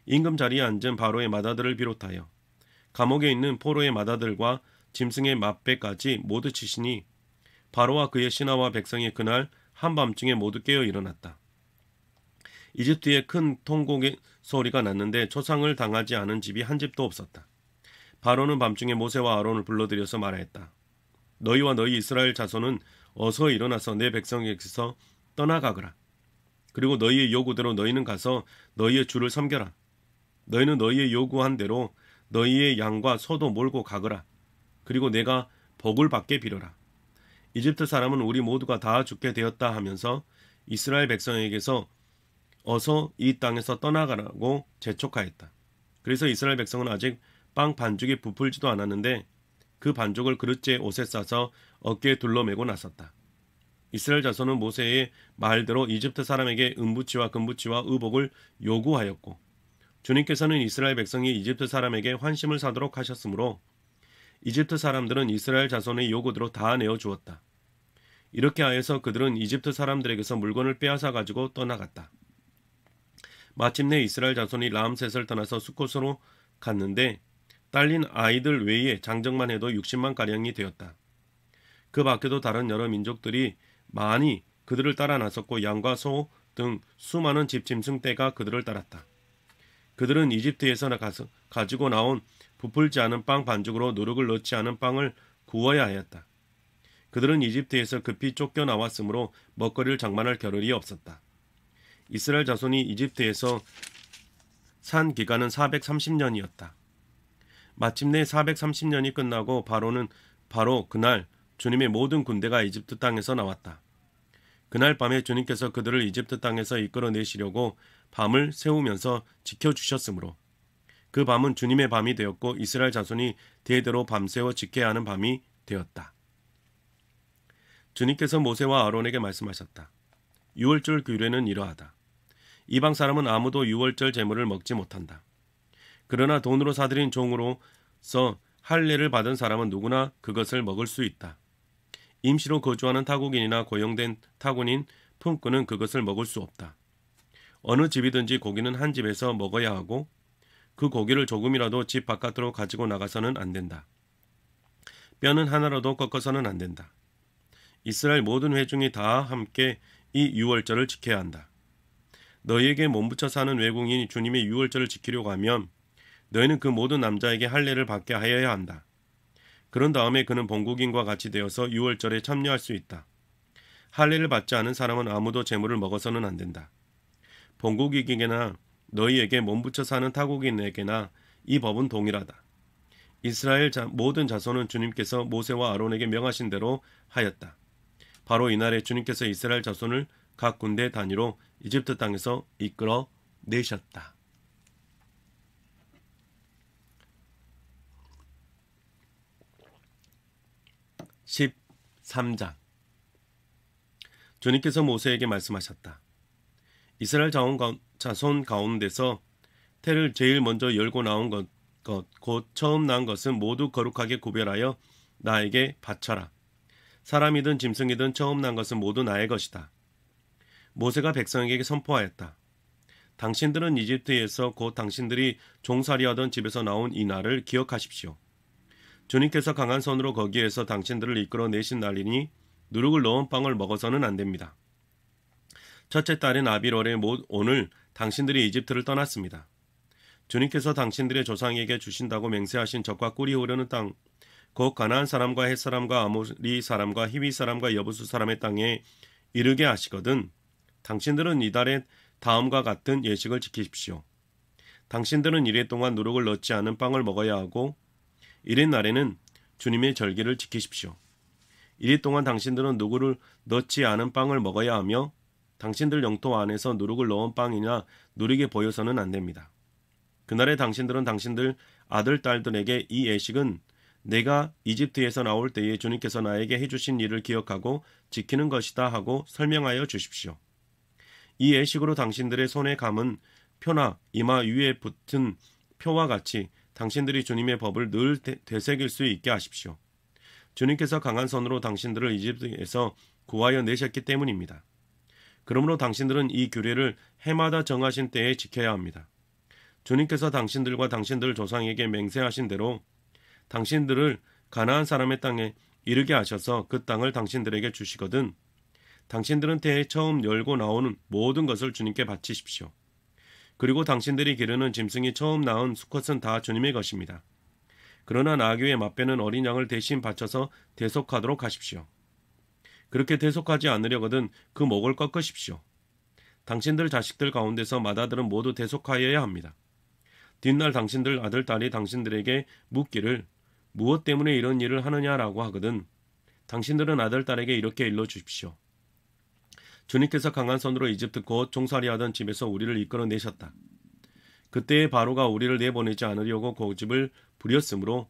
임금 자리에 앉은 바로의 마다들을 비롯하여 감옥에 있는 포로의 마다들과 짐승의 맏배까지 모두 치시니 바로와 그의 신하와 백성이 그날 한밤중에 모두 깨어 일어났다. 이집트에 큰 통곡의 소리가 났는데 초상을 당하지 않은 집이 한 집도 없었다. 바로는 밤중에 모세와 아론을 불러들여서 말하였다. 너희와 너희 이스라엘 자손은 어서 일어나서 내 백성에게서 떠나가거라. 그리고 너희의 요구대로 너희는 가서 너희의 주를 섬겨라. 너희는 너희의 요구한 대로 너희의 양과 소도 몰고 가거라. 그리고 내가 복을 받게 빌어라. 이집트 사람은 우리 모두가 다 죽게 되었다 하면서 이스라엘 백성에게서 어서 이 땅에서 떠나가라고 재촉하였다. 그래서 이스라엘 백성은 아직 빵 반죽이 부풀지도 않았는데 그 반죽을 그릇째 옷에 싸서 어깨에 둘러매고 나섰다. 이스라엘 자손은 모세의 말대로 이집트 사람에게 은부치와 금부치와 의복을 요구하였고 주님께서는 이스라엘 백성이 이집트 사람에게 환심을 사도록 하셨으므로 이집트 사람들은 이스라엘 자손의 요구대로 다 내어주었다. 이렇게 하여서 그들은 이집트 사람들에게서 물건을 빼앗아 가지고 떠나갔다. 마침내 이스라엘 자손이 람셋을 떠나서 수콧으로 갔는데 딸린 아이들 외에 장정만 해도 60만 가량이 되었다. 그 밖에도 다른 여러 민족들이 많이 그들을 따라 나섰고 양과 소 등 수많은 집짐승 떼가 그들을 따랐다. 그들은 이집트에서 가지고 나온 부풀지 않은 빵 반죽으로 누룩을 넣지 않은 빵을 구워야 하였다. 그들은 이집트에서 급히 쫓겨나왔으므로 먹거리를 장만할 겨를이 없었다. 이스라엘 자손이 이집트에서 산 기간은 430년이었다. 마침내 430년이 끝나고 바로 그날 주님의 모든 군대가 이집트 땅에서 나왔다. 그날 밤에 주님께서 그들을 이집트 땅에서 이끌어내시려고 밤을 세우면서 지켜주셨으므로 그 밤은 주님의 밤이 되었고 이스라엘 자손이 대대로 밤새워 지켜야 하는 밤이 되었다. 주님께서 모세와 아론에게 말씀하셨다. 유월절 규례는 이러하다. 이방 사람은 아무도 유월절 제물을 먹지 못한다. 그러나 돈으로 사들인 종으로서 할례를 받은 사람은 누구나 그것을 먹을 수 있다. 임시로 거주하는 타국인이나 고용된 타군인 품꾼은 그것을 먹을 수 없다. 어느 집이든지 고기는 한 집에서 먹어야 하고 그 고기를 조금이라도 집 바깥으로 가지고 나가서는 안 된다. 뼈는 하나라도 꺾어서는 안 된다. 이스라엘 모든 회중이 다 함께 이 유월절을 지켜야 한다. 너희에게 몸붙여 사는 외국인이 주님의 유월절을 지키려고 하면 너희는 그 모든 남자에게 할례를 받게 하여야 한다. 그런 다음에 그는 본국인과 같이 되어서 유월절에 참여할 수 있다. 할례를 받지 않은 사람은 아무도 제물을 먹어서는 안 된다. 본국인에게나 너희에게 몸붙여 사는 타국인에게나 이 법은 동일하다. 이스라엘 모든 자손은 주님께서 모세와 아론에게 명하신 대로 하였다. 바로 이날에 주님께서 이스라엘 자손을 각 군대 단위로 이집트 땅에서 이끌어 내셨다. 13장. 주님께서 모세에게 말씀하셨다. 이스라엘 자손 가운데서 태를 제일 먼저 열고 나온 것 곧 처음 난 것은 모두 거룩하게 구별하여 나에게 바쳐라. 사람이든 짐승이든 처음 난 것은 모두 나의 것이다. 모세가 백성에게 선포하였다. 당신들은 이집트에서 곧 당신들이 종살이하던 집에서 나온 이 날을 기억하십시오. 주님께서 강한 손으로 거기에서 당신들을 이끌어 내신 날이니 누룩을 넣은 빵을 먹어서는 안 됩니다. 첫째 달인 아비월에 오늘 당신들이 이집트를 떠났습니다. 주님께서 당신들의 조상에게 주신다고 맹세하신 젖과 꿀이 흐르는 땅, 곧 가나안 사람과 헷 사람과 아모리 사람과 히위 사람과 여부수 사람의 땅에 이르게 하시거든 당신들은 이달에 다음과 같은 예식을 지키십시오. 당신들은 이래 동안 누룩을 넣지 않은 빵을 먹어야 하고 이래 날에는 주님의 절기를 지키십시오. 이래 동안 당신들은 누룩을 넣지 않은 빵을 먹어야 하며 당신들 영토 안에서 누룩을 넣은 빵이나 누룩에 보여서는 안 됩니다. 그날에 당신들은 당신들 아들, 딸들에게 이 예식은 내가 이집트에서 나올 때에 주님께서 나에게 해주신 일을 기억하고 지키는 것이다 하고 설명하여 주십시오. 이 예식으로 당신들의 손에 감은 표나 이마 위에 붙은 표와 같이 당신들이 주님의 법을 늘 되새길 수 있게 하십시오. 주님께서 강한 손으로 당신들을 이집트에서 구하여 내셨기 때문입니다. 그러므로 당신들은 이 규례를 해마다 정하신 때에 지켜야 합니다. 주님께서 당신들과 당신들 조상에게 맹세하신 대로 당신들을 가나안 사람의 땅에 이르게 하셔서 그 땅을 당신들에게 주시거든 당신들은 태에 처음 열고 나오는 모든 것을 주님께 바치십시오. 그리고 당신들이 기르는 짐승이 처음 낳은 수컷은 다 주님의 것입니다. 그러나 나귀의 맛배는 어린 양을 대신 바쳐서 대속하도록 하십시오. 그렇게 대속하지 않으려거든 그 목을 꺾으십시오. 당신들 자식들 가운데서 맏아들은 모두 대속하여야 합니다. 뒷날 당신들 아들, 딸이 당신들에게 묻기를 무엇 때문에 이런 일을 하느냐라고 하거든 당신들은 아들, 딸에게 이렇게 일러주십시오. 주님께서 강한 손으로 이집트 곧 종살이하던 집에서 우리를 이끌어내셨다. 그때의 바로가 우리를 내보내지 않으려고 고집을 부렸으므로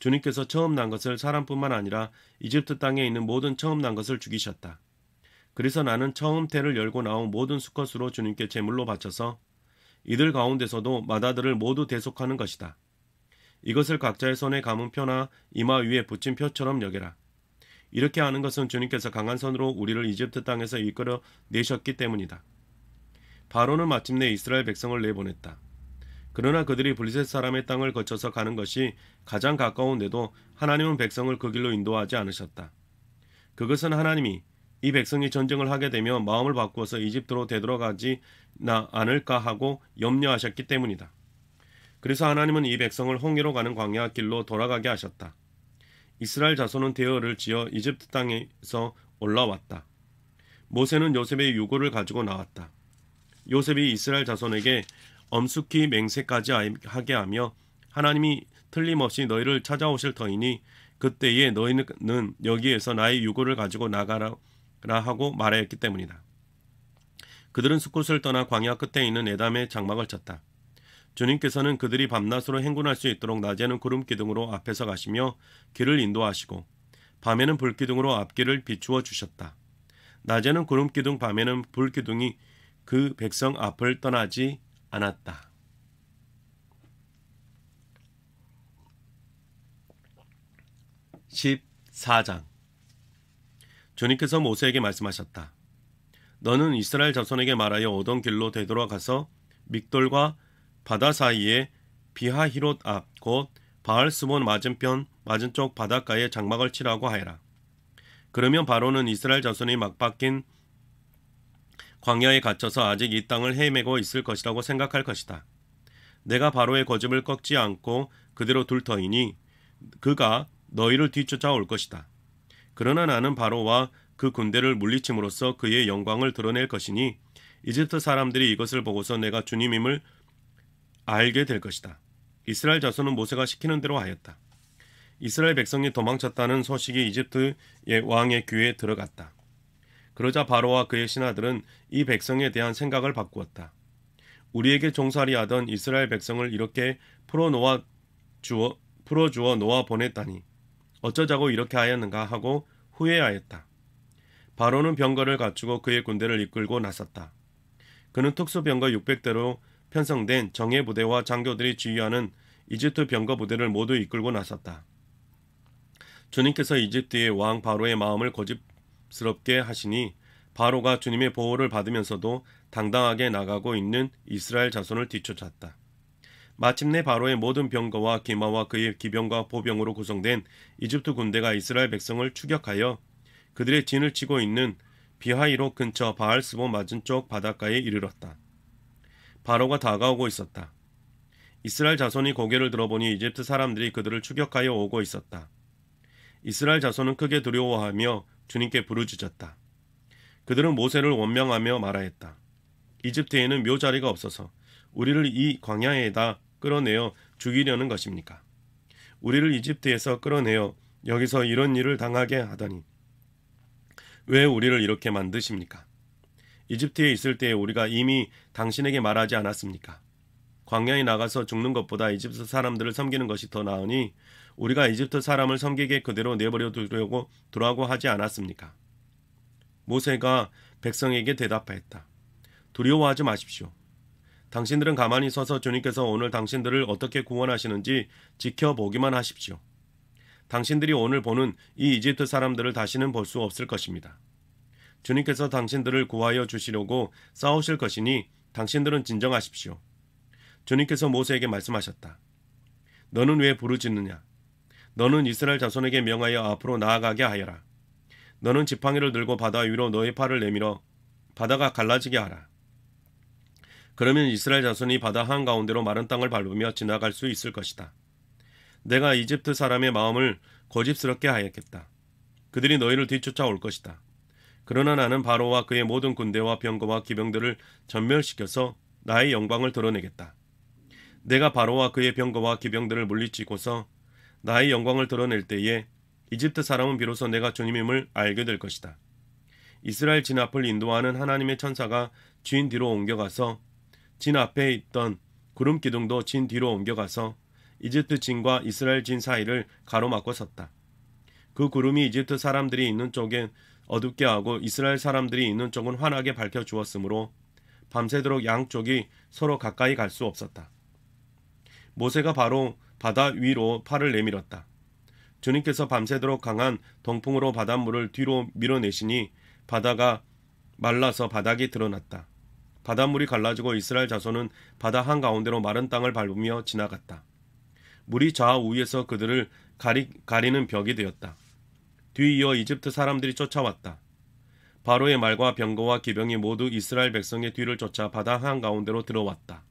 주님께서 처음 난 것을 사람뿐만 아니라 이집트 땅에 있는 모든 처음 난 것을 죽이셨다. 그래서 나는 처음 태를 열고 나온 모든 수컷으로 주님께 제물로 바쳐서 이들 가운데서도 맏아들을 모두 대속하는 것이다. 이것을 각자의 손에 감은 표나 이마 위에 붙인 표처럼 여겨라. 이렇게 하는 것은 주님께서 강한 손으로 우리를 이집트 땅에서 이끌어 내셨기 때문이다. 바로는 마침내 이스라엘 백성을 내보냈다. 그러나 그들이 블레셋 사람의 땅을 거쳐서 가는 것이 가장 가까운데도 하나님은 백성을 그 길로 인도하지 않으셨다. 그것은 하나님이 이 백성이 전쟁을 하게 되면 마음을 바꾸어서 이집트로 되돌아가지 않을까 하고 염려하셨기 때문이다. 그래서 하나님은 이 백성을 홍해로 가는 광야 길로 돌아가게 하셨다. 이스라엘 자손은 대열을 지어 이집트 땅에서 올라왔다. 모세는 요셉의 유고를 가지고 나왔다. 요셉이 이스라엘 자손에게 엄숙히 맹세까지 하게 하며 하나님이 틀림없이 너희를 찾아오실 터이니 그때에 너희는 여기에서 나의 유고를 가지고 나가라 하고 말하였기 때문이다. 그들은 숲곳을 떠나 광야 끝에 있는 에담의 장막을 쳤다. 주님께서는 그들이 밤낮으로 행군할 수 있도록 낮에는 구름 기둥으로 앞에서 가시며 길을 인도하시고 밤에는 불 기둥으로 앞길을 비추어 주셨다. 낮에는 구름 기둥, 밤에는 불 기둥이 그 백성 앞을 떠나지 않았다. 14장. 주님께서 모세에게 말씀하셨다. 너는 이스라엘 자손에게 말하여 오던 길로 되돌아가서 믹돌과 바다 사이에 비하히롯 앞 곧 바알스몬 맞은쪽 바닷가에 장막을 치라고 하여라. 그러면 바로는 이스라엘 자손이 막 박힌 광야에 갇혀서 아직 이 땅을 헤매고 있을 것이라고 생각할 것이다. 내가 바로의 고집을 꺾지 않고 그대로 둘 터이니 그가 너희를 뒤쫓아올 것이다. 그러나 나는 바로와 그 군대를 물리침으로써 그의 영광을 드러낼 것이니 이집트 사람들이 이것을 보고서 내가 주님임을 알게 될 것이다. 이스라엘 자손은 모세가 시키는 대로 하였다. 이스라엘 백성이 도망쳤다는 소식이 이집트의 왕의 귀에 들어갔다. 그러자 바로와 그의 신하들은 이 백성에 대한 생각을 바꾸었다. 우리에게 종살이하던 이스라엘 백성을 이렇게 풀어주어 놓아 보냈다니 어쩌자고 이렇게 하였는가 하고 후회하였다. 바로는 병거를 갖추고 그의 군대를 이끌고 나섰다. 그는 특수병거 600대로 편성된 정예 부대와 장교들이 지휘하는 이집트 병거 부대를 모두 이끌고 나섰다. 주님께서 이집트의 왕 바로의 마음을 고집스럽게 하시니 바로가 주님의 보호를 받으면서도 당당하게 나가고 있는 이스라엘 자손을 뒤쫓았다. 마침내 바로의 모든 병거와 기마와 그의 기병과 보병으로 구성된 이집트 군대가 이스라엘 백성을 추격하여 그들의 진을 치고 있는 비하히롯 근처 바알스몬 맞은쪽 바닷가에 이르렀다. 바로가 다가오고 있었다. 이스라엘 자손이 고개를 들어보니 이집트 사람들이 그들을 추격하여 오고 있었다. 이스라엘 자손은 크게 두려워하며 주님께 부르짖었다. 그들은 모세를 원명하며 말하였다. 이집트에는 묘자리가 없어서 우리를 이 광야에다 끌어내어 죽이려는 것입니까? 우리를 이집트에서 끌어내어 여기서 이런 일을 당하게 하다니 왜 우리를 이렇게 만드십니까? 이집트에 있을 때에 우리가 이미 당신에게 말하지 않았습니까? 광야에 나가서 죽는 것보다 이집트 사람들을 섬기는 것이 더 나으니 우리가 이집트 사람을 섬기게 그대로 내버려 두라고 하지 않았습니까? 모세가 백성에게 대답하였다. 두려워하지 마십시오. 당신들은 가만히 서서 주님께서 오늘 당신들을 어떻게 구원하시는지 지켜보기만 하십시오. 당신들이 오늘 보는 이 이집트 사람들을 다시는 볼 수 없을 것입니다. 주님께서 당신들을 구하여 주시려고 싸우실 것이니 당신들은 진정하십시오. 주님께서 모세에게 말씀하셨다. 너는 왜 부르짖느냐? 너는 이스라엘 자손에게 명하여 앞으로 나아가게 하여라. 너는 지팡이를 들고 바다 위로 너의 팔을 내밀어 바다가 갈라지게 하라. 그러면 이스라엘 자손이 바다 한가운데로 마른 땅을 밟으며 지나갈 수 있을 것이다. 내가 이집트 사람의 마음을 고집스럽게 하였겠다. 그들이 너희를 뒤쫓아올 것이다. 그러나 나는 바로와 그의 모든 군대와 병거와 기병들을 전멸시켜서 나의 영광을 드러내겠다. 내가 바로와 그의 병거와 기병들을 물리치고서 나의 영광을 드러낼 때에 이집트 사람은 비로소 내가 주님임을 알게 될 것이다. 이스라엘 진 앞을 인도하는 하나님의 천사가 진 뒤로 옮겨가서 진 앞에 있던 구름 기둥도 진 뒤로 옮겨가서 이집트 진과 이스라엘 진 사이를 가로막고 섰다. 그 구름이 이집트 사람들이 있는 쪽엔 어둡게 하고 이스라엘 사람들이 있는 쪽은 환하게 밝혀 주었으므로 밤새도록 양쪽이 서로 가까이 갈 수 없었다. 모세가 바로 바다 위로 팔을 내밀었다. 주님께서 밤새도록 강한 동풍으로 바닷물을 뒤로 밀어내시니 바다가 말라서 바닥이 드러났다. 바닷물이 갈라지고 이스라엘 자손은 바다 한가운데로 마른 땅을 밟으며 지나갔다. 물이 좌우에서 그들을 가리는 벽이 되었다. 뒤이어 이집트 사람들이 쫓아왔다. 바로의 말과 병거와 기병이 모두 이스라엘 백성의 뒤를 쫓아 바다 한가운데로 들어왔다.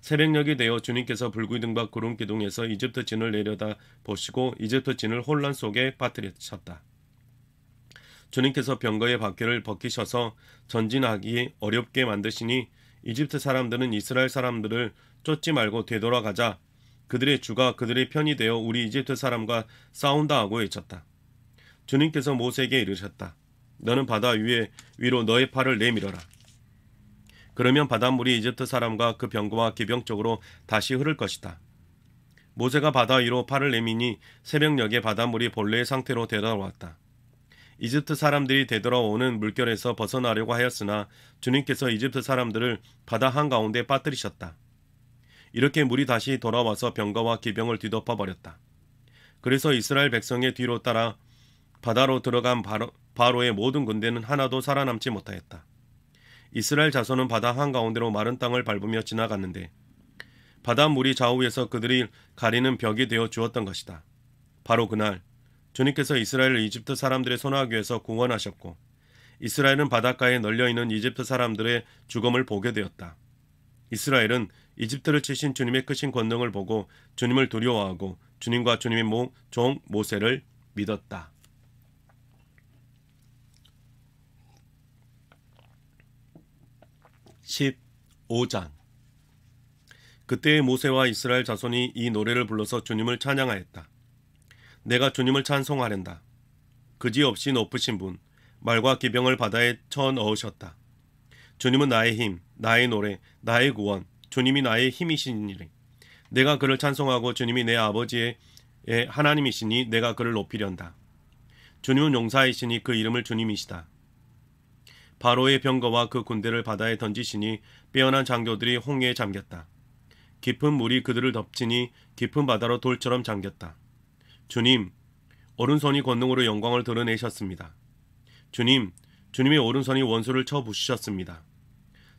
새벽녘이 되어 주님께서 불기둥과 구름 기둥에서 이집트 진을 내려다 보시고 이집트 진을 혼란 속에 빠뜨리셨다. 주님께서 병거의 바퀴를 벗기셔서 전진하기 어렵게 만드시니 이집트 사람들은 이스라엘 사람들을 쫓지 말고 되돌아가자 그들의 주가 그들의 편이 되어 우리 이집트 사람과 싸운다 하고 외쳤다. 주님께서 모세에게 이르셨다. 너는 바다 위로 너의 팔을 내밀어라. 그러면 바닷물이 이집트 사람과 그 병거와 기병 쪽으로 다시 흐를 것이다. 모세가 바다 위로 팔을 내미니 새벽녘에 바닷물이 본래의 상태로 되돌아왔다. 이집트 사람들이 되돌아오는 물결에서 벗어나려고 하였으나 주님께서 이집트 사람들을 바다 한가운데 빠뜨리셨다. 이렇게 물이 다시 돌아와서 병거와 기병을 뒤덮어 버렸다. 그래서 이스라엘 백성의 뒤로 따라 바다로 들어간 바로의 모든 군대는 하나도 살아남지 못하였다. 이스라엘 자손은 바다 한가운데로 마른 땅을 밟으며 지나갔는데 바닷물이 좌우에서 그들이 가리는 벽이 되어 주었던 것이다. 바로 그날 주님께서 이스라엘을 이집트 사람들의 손아귀에서 구원하셨고 이스라엘은 바닷가에 널려있는 이집트 사람들의 죽음을 보게 되었다. 이스라엘은 이집트를 치신 주님의 크신 권능을 보고 주님을 두려워하고 주님과 주님의 종 모세를 믿었다. 15장. 그때의 모세와 이스라엘 자손이 이 노래를 불러서 주님을 찬양하였다. 내가 주님을 찬송하련다. 그지없이 높으신 분, 말과 기병을 바다에 쳐 넣으셨다. 주님은 나의 힘, 나의 노래, 나의 구원, 주님이 나의 힘이시니라. 내가 그를 찬송하고 주님이 내 아버지의 하나님이시니 내가 그를 높이련다. 주님은 용사이시니 그 이름을 주님이시다. 바로의 병거와 그 군대를 바다에 던지시니 빼어난 장교들이 홍해에 잠겼다. 깊은 물이 그들을 덮치니 깊은 바다로 돌처럼 잠겼다. 주님, 오른손이 권능으로 영광을 드러내셨습니다. 주님, 주님의 오른손이 원수를 쳐 부수셨습니다.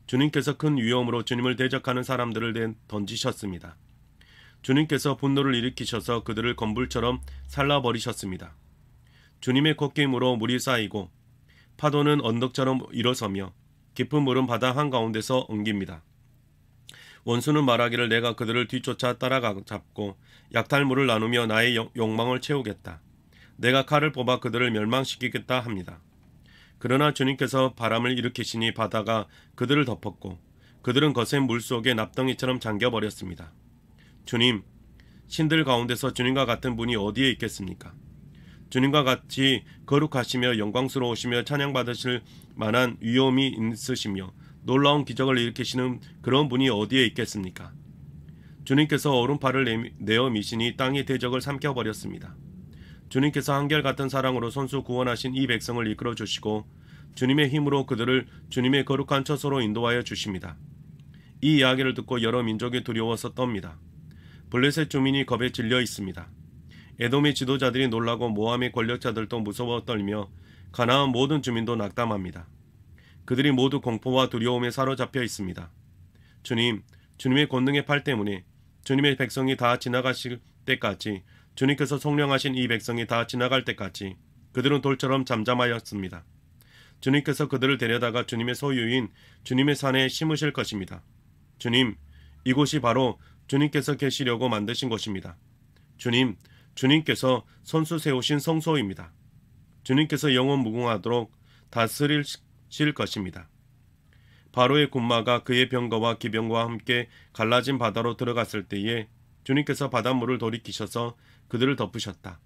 주님께서 큰 위험으로 주님을 대적하는 사람들을 던지셨습니다. 주님께서 분노를 일으키셔서 그들을 건불처럼 살라버리셨습니다. 주님의 콧김으로 물이 쌓이고 파도는 언덕처럼 일어서며 깊은 물은 바다 한가운데서 엉깁니다. 원수는 말하기를 내가 그들을 뒤쫓아 따라가 잡고 약탈물을 나누며 나의 욕망을 채우겠다. 내가 칼을 뽑아 그들을 멸망시키겠다 합니다. 그러나 주님께서 바람을 일으키시니 바다가 그들을 덮었고 그들은 거센 물속에 납덩이처럼 잠겨버렸습니다. 주님, 신들 가운데서 주님과 같은 분이 어디에 있겠습니까? 주님과 같이 거룩하시며 영광스러우시며 찬양받으실 만한 위엄이 있으시며 놀라운 기적을 일으키시는 그런 분이 어디에 있겠습니까? 주님께서 오른팔을 내어 미시니 땅의 대적을 삼켜버렸습니다. 주님께서 한결같은 사랑으로 손수 구원하신 이 백성을 이끌어 주시고 주님의 힘으로 그들을 주님의 거룩한 처소로 인도하여 주십니다. 이 이야기를 듣고 여러 민족이 두려워서 떱니다. 블레셋 주민이 겁에 질려 있습니다. 에돔의 지도자들이 놀라고 모함의 권력자들도 무서워 떨며 가나안 모든 주민도 낙담합니다. 그들이 모두 공포와 두려움에 사로잡혀 있습니다. 주님, 주님의 권능의 팔 때문에 주님의 백성이 다 지나가실 때까지, 주님께서 성령하신 이 백성이 다 지나갈 때까지 그들은 돌처럼 잠잠하였습니다. 주님께서 그들을 데려다가 주님의 소유인 주님의 산에 심으실 것입니다. 주님, 이곳이 바로 주님께서 계시려고 만드신 곳입니다. 주님, 주님께서 선수 세우신 성소입니다. 주님께서 영원 무궁하도록 다스리실 것입니다. 바로의 군마가 그의 병거와 기병과 함께 갈라진 바다로 들어갔을 때에 주님께서 바닷물을 돌이키셔서 그들을 덮으셨다.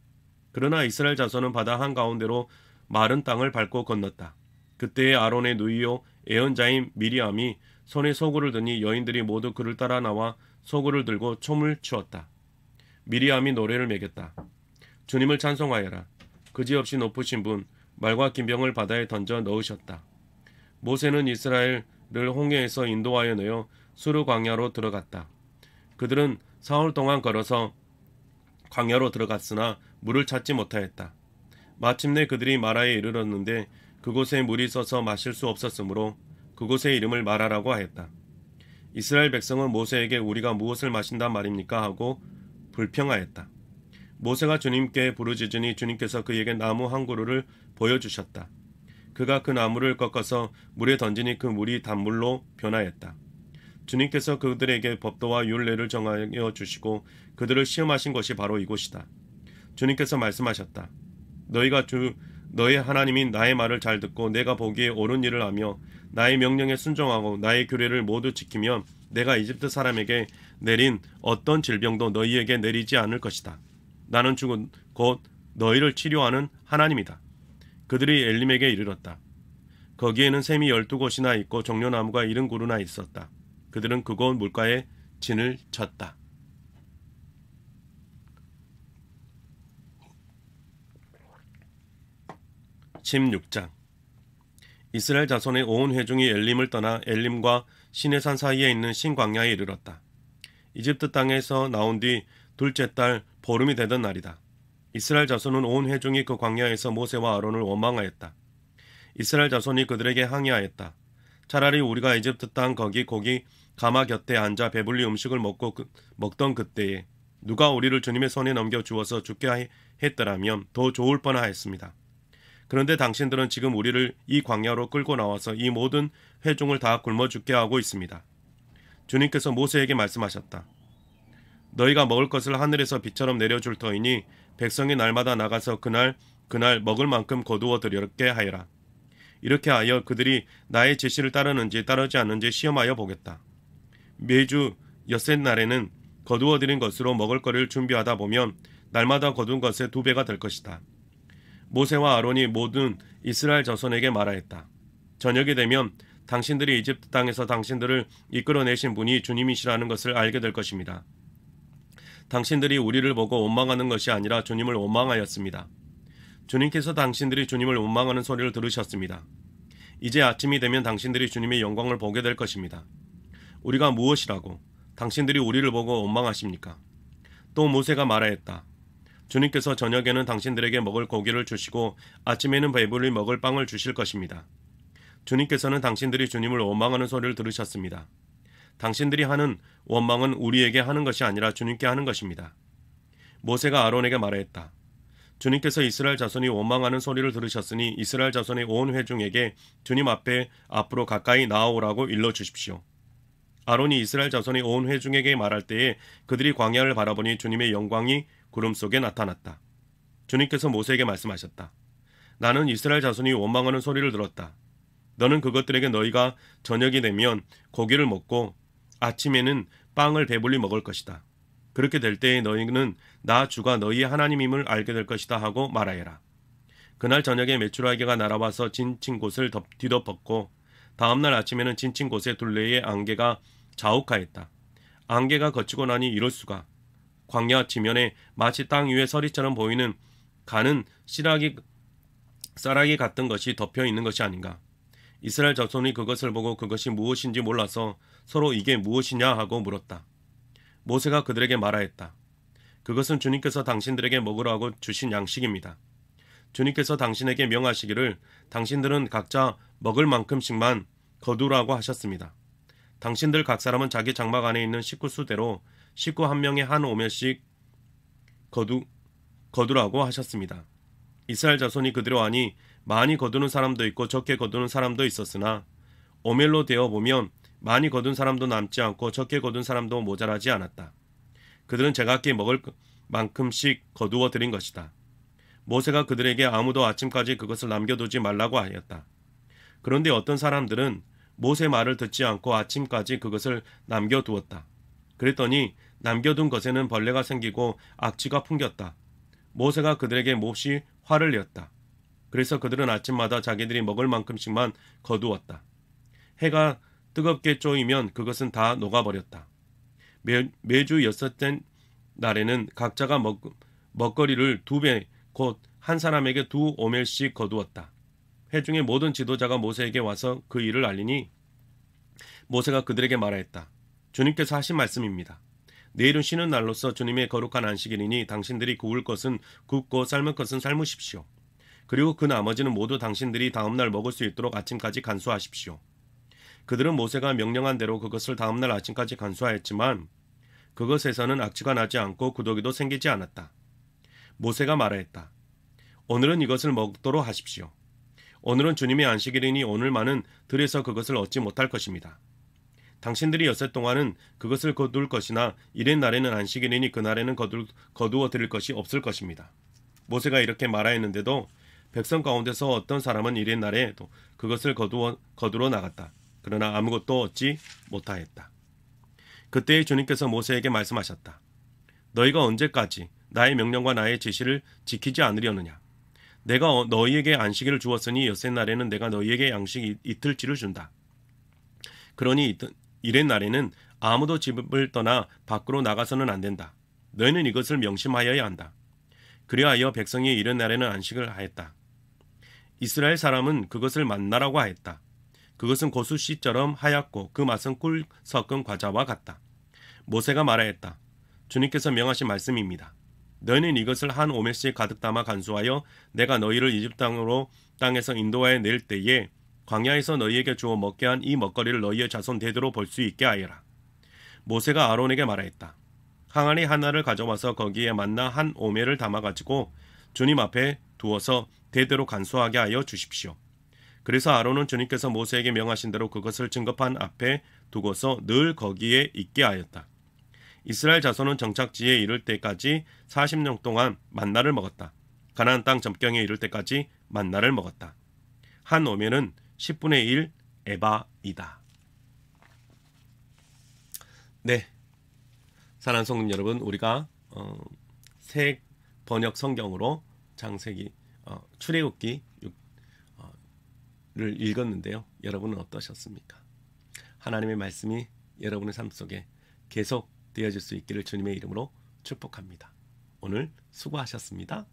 그러나 이스라엘 자손은 바다 한가운데로 마른 땅을 밟고 건넜다. 그때의 아론의 누이요 예언자인 미리암이 손에 소구를 드니 여인들이 모두 그를 따라 나와 소구를 들고 춤을 추었다. 미리암이 노래를 매겼다. 주님을 찬송하여라. 그지없이 높으신 분, 말과 기병을 바다에 던져 넣으셨다. 모세는 이스라엘을 홍해에서 인도하여 내어 수르 광야로 들어갔다. 그들은 사흘 동안 걸어서 광야로 들어갔으나 물을 찾지 못하였다. 마침내 그들이 마라에 이르렀는데 그곳에 물이 써서 마실 수 없었으므로 그곳의 이름을 마라라고 하였다. 이스라엘 백성은 모세에게 우리가 무엇을 마신단 말입니까? 하고 불평하였다. 모세가 주님께 부르짖으니 주님께서 그에게 나무 한 그루를 보여주셨다. 그가 그 나무를 꺾어서 물에 던지니 그 물이 단물로 변하였다. 주님께서 그들에게 법도와 율례를 정하여 주시고 그들을 시험하신 것이 바로 이곳이다. 주님께서 말씀하셨다. 너희가 너의 하나님인 나의 말을 잘 듣고 내가 보기에 옳은 일을 하며 나의 명령에 순종하고 나의 규례를 모두 지키면 내가 이집트 사람에게 내린 어떤 질병도 너희에게 내리지 않을 것이다. 나는 죽은 곧 너희를 치료하는 하나님이다. 그들이 엘림에게 이르렀다. 거기에는 샘이 12곳이나 있고 종려나무가 70그루나 있었다. 그들은 그곳 물가에 진을 쳤다. 16장. 이스라엘 자손의 온 회중이 엘림을 떠나 엘림과 시내산 사이에 있는 신광야에 이르렀다. 이집트 땅에서 나온 뒤 둘째 달 보름이 되던 날이다. 이스라엘 자손은 온 회중이 그 광야에서 모세와 아론을 원망하였다. 이스라엘 자손이 그들에게 항의하였다. 차라리 우리가 이집트 땅 거기 고기 가마 곁에 앉아 배불리 음식을 먹던 그때에 누가 우리를 주님의 손에 넘겨 주어서 죽게 했더라면 더 좋을 뻔하였습니다. 그런데 당신들은 지금 우리를 이 광야로 끌고 나와서 이 모든 회중을 다 굶어 죽게 하고 있습니다. 주님께서 모세에게 말씀하셨다. 너희가 먹을 것을 하늘에서 비처럼 내려줄 터이니 백성이 날마다 나가서 그날 먹을 만큼 거두어 들였게 하여라. 이렇게 하여 그들이 나의 지시를 따르는지 따르지 않는지 시험하여 보겠다. 매주 엿새 날에는 거두어 들인 것으로 먹을 거리를 준비하다 보면 날마다 거둔 것의 2배가 될 것이다. 모세와 아론이 모든 이스라엘 자손에게 말하였다. 저녁이 되면 당신들이 이집트 땅에서 당신들을 이끌어내신 분이 주님이시라는 것을 알게 될 것입니다. 당신들이 우리를 보고 원망하는 것이 아니라 주님을 원망하였습니다. 주님께서 당신들이 주님을 원망하는 소리를 들으셨습니다. 이제 아침이 되면 당신들이 주님의 영광을 보게 될 것입니다. 우리가 무엇이라고 당신들이 우리를 보고 원망하십니까? 또 모세가 말하였다. 주님께서 저녁에는 당신들에게 먹을 고기를 주시고 아침에는 배불리 먹을 빵을 주실 것입니다. 주님께서는 당신들이 주님을 원망하는 소리를 들으셨습니다. 당신들이 하는 원망은 우리에게 하는 것이 아니라 주님께 하는 것입니다. 모세가 아론에게 말하였다. 주님께서 이스라엘 자손이 원망하는 소리를 들으셨으니 이스라엘 자손의 온 회중에게 주님 앞으로 가까이 나아오라고 일러주십시오. 아론이 이스라엘 자손의 온 회중에게 말할 때에 그들이 광야를 바라보니 주님의 영광이 구름 속에 나타났다. 주님께서 모세에게 말씀하셨다. 나는 이스라엘 자손이 원망하는 소리를 들었다. 너는 그것들에게 너희가 저녁이 되면 고기를 먹고 아침에는 빵을 배불리 먹을 것이다. 그렇게 될 때에 너희는 나 주가 너희의 하나님임을 알게 될 것이다 하고 말하여라. 그날 저녁에 메추라기가 날아와서 진친 곳을 뒤덮었고 다음날 아침에는 진친 곳에 둘레의 안개가 자욱하였다. 안개가 거치고 나니 이럴 수가. 광야 지면에 마치 땅 위에 서리처럼 보이는 가는 쌀아기 같은 것이 덮여 있는 것이 아닌가. 이스라엘 자손이 그것을 보고 그것이 무엇인지 몰라서 서로 이게 무엇이냐 하고 물었다. 모세가 그들에게 말하였다. 그것은 주님께서 당신들에게 먹으라고 주신 양식입니다. 주님께서 당신에게 명하시기를 당신들은 각자 먹을 만큼씩만 거두라고 하셨습니다. 당신들 각 사람은 자기 장막 안에 있는 식구 수대로 식구 한 명에 한 오멜씩 거두라고 하셨습니다. 이스라엘 자손이 그대로 하니 많이 거두는 사람도 있고 적게 거두는 사람도 있었으나 오멜로 되어 보면 많이 거둔 사람도 남지 않고 적게 거둔 사람도 모자라지 않았다. 그들은 제각기 먹을 만큼씩 거두어 드린 것이다. 모세가 그들에게 아무도 아침까지 그것을 남겨두지 말라고 하였다. 그런데 어떤 사람들은 모세 말을 듣지 않고 아침까지 그것을 남겨두었다. 그랬더니 남겨둔 것에는 벌레가 생기고 악취가 풍겼다. 모세가 그들에게 몹시 화를 내었다. 그래서 그들은 아침마다 자기들이 먹을 만큼씩만 거두었다. 해가 뜨겁게 쪼이면 그것은 다 녹아버렸다. 매주 엿새째 날에는 각자가 먹거리를 2배 곧 한 사람에게 2오멜씩 거두었다. 회중의 모든 지도자가 모세에게 와서 그 일을 알리니 모세가 그들에게 말하였다. 주님께서 하신 말씀입니다. 내일은 쉬는 날로서 주님의 거룩한 안식일이니 당신들이 구울 것은 굽고 삶을 것은 삶으십시오. 그리고 그 나머지는 모두 당신들이 다음날 먹을 수 있도록 아침까지 간수하십시오. 그들은 모세가 명령한 대로 그것을 다음날 아침까지 간수하였지만 그것에서는 악취가 나지 않고 구더기도 생기지 않았다. 모세가 말하였다. 오늘은 이것을 먹도록 하십시오. 오늘은 주님의 안식일이니 오늘만은 들에서 그것을 얻지 못할 것입니다. 당신들이 엿새 동안은 그것을 거둘 것이나 이래 날에는 안식일이니 그날에는 거두어 드릴 것이 없을 것입니다. 모세가 이렇게 말하였는데도 백성 가운데서 어떤 사람은 이래 날에도 그것을 거두러 나갔다. 그러나 아무것도 얻지 못하였다. 그때 주님께서 모세에게 말씀하셨다. 너희가 언제까지 나의 명령과 나의 지시를 지키지 않으려느냐? 내가 너희에게 안식일을 주었으니 엿새날에는 내가 너희에게 양식 이틀치를 준다. 그러니 이렛 날에는 아무도 집을 떠나 밖으로 나가서는 안 된다. 너희는 이것을 명심하여야 한다. 그리하여 백성이 이렛 날에는 안식을 하였다. 이스라엘 사람은 그것을 만나라고 하였다. 그것은 고수씨처럼 하얗고 그 맛은 꿀 섞은 과자와 같다. 모세가 말하였다. 주님께서 명하신 말씀입니다. 너희는 이것을 한 오멜씩 가득 담아 간수하여 내가 너희를 이집트 땅에서 인도하여 낼 때에 광야에서 너희에게 주어 먹게 한 이 먹거리를 너희의 자손 대대로 볼 수 있게 하여라. 모세가 아론에게 말하였다. 항아리 하나를 가져와서 거기에 만나 한 오멜을 담아가지고 주님 앞에 두어서 대대로 간수하게 하여 주십시오. 그래서 아론은 주님께서 모세에게 명하신 대로 그것을 증거판 앞에 두고서 늘 거기에 있게 하였다. 이스라엘 자손은 정착지에 이를 때까지 40년 동안 만나를 먹었다. 가나안 땅 접경에 이를 때까지 만나를 먹었다. 한 오멜은 10분의 1 에바이다. 네, 사랑하는 성도 여러분, 우리가 새 번역 성경으로 창세기 출애굽기를 읽었는데요. 여러분은 어떠셨습니까? 하나님의 말씀이 여러분의 삶 속에 계속 되어질 수 있기를 주님의 이름으로 축복합니다. 오늘 수고하셨습니다.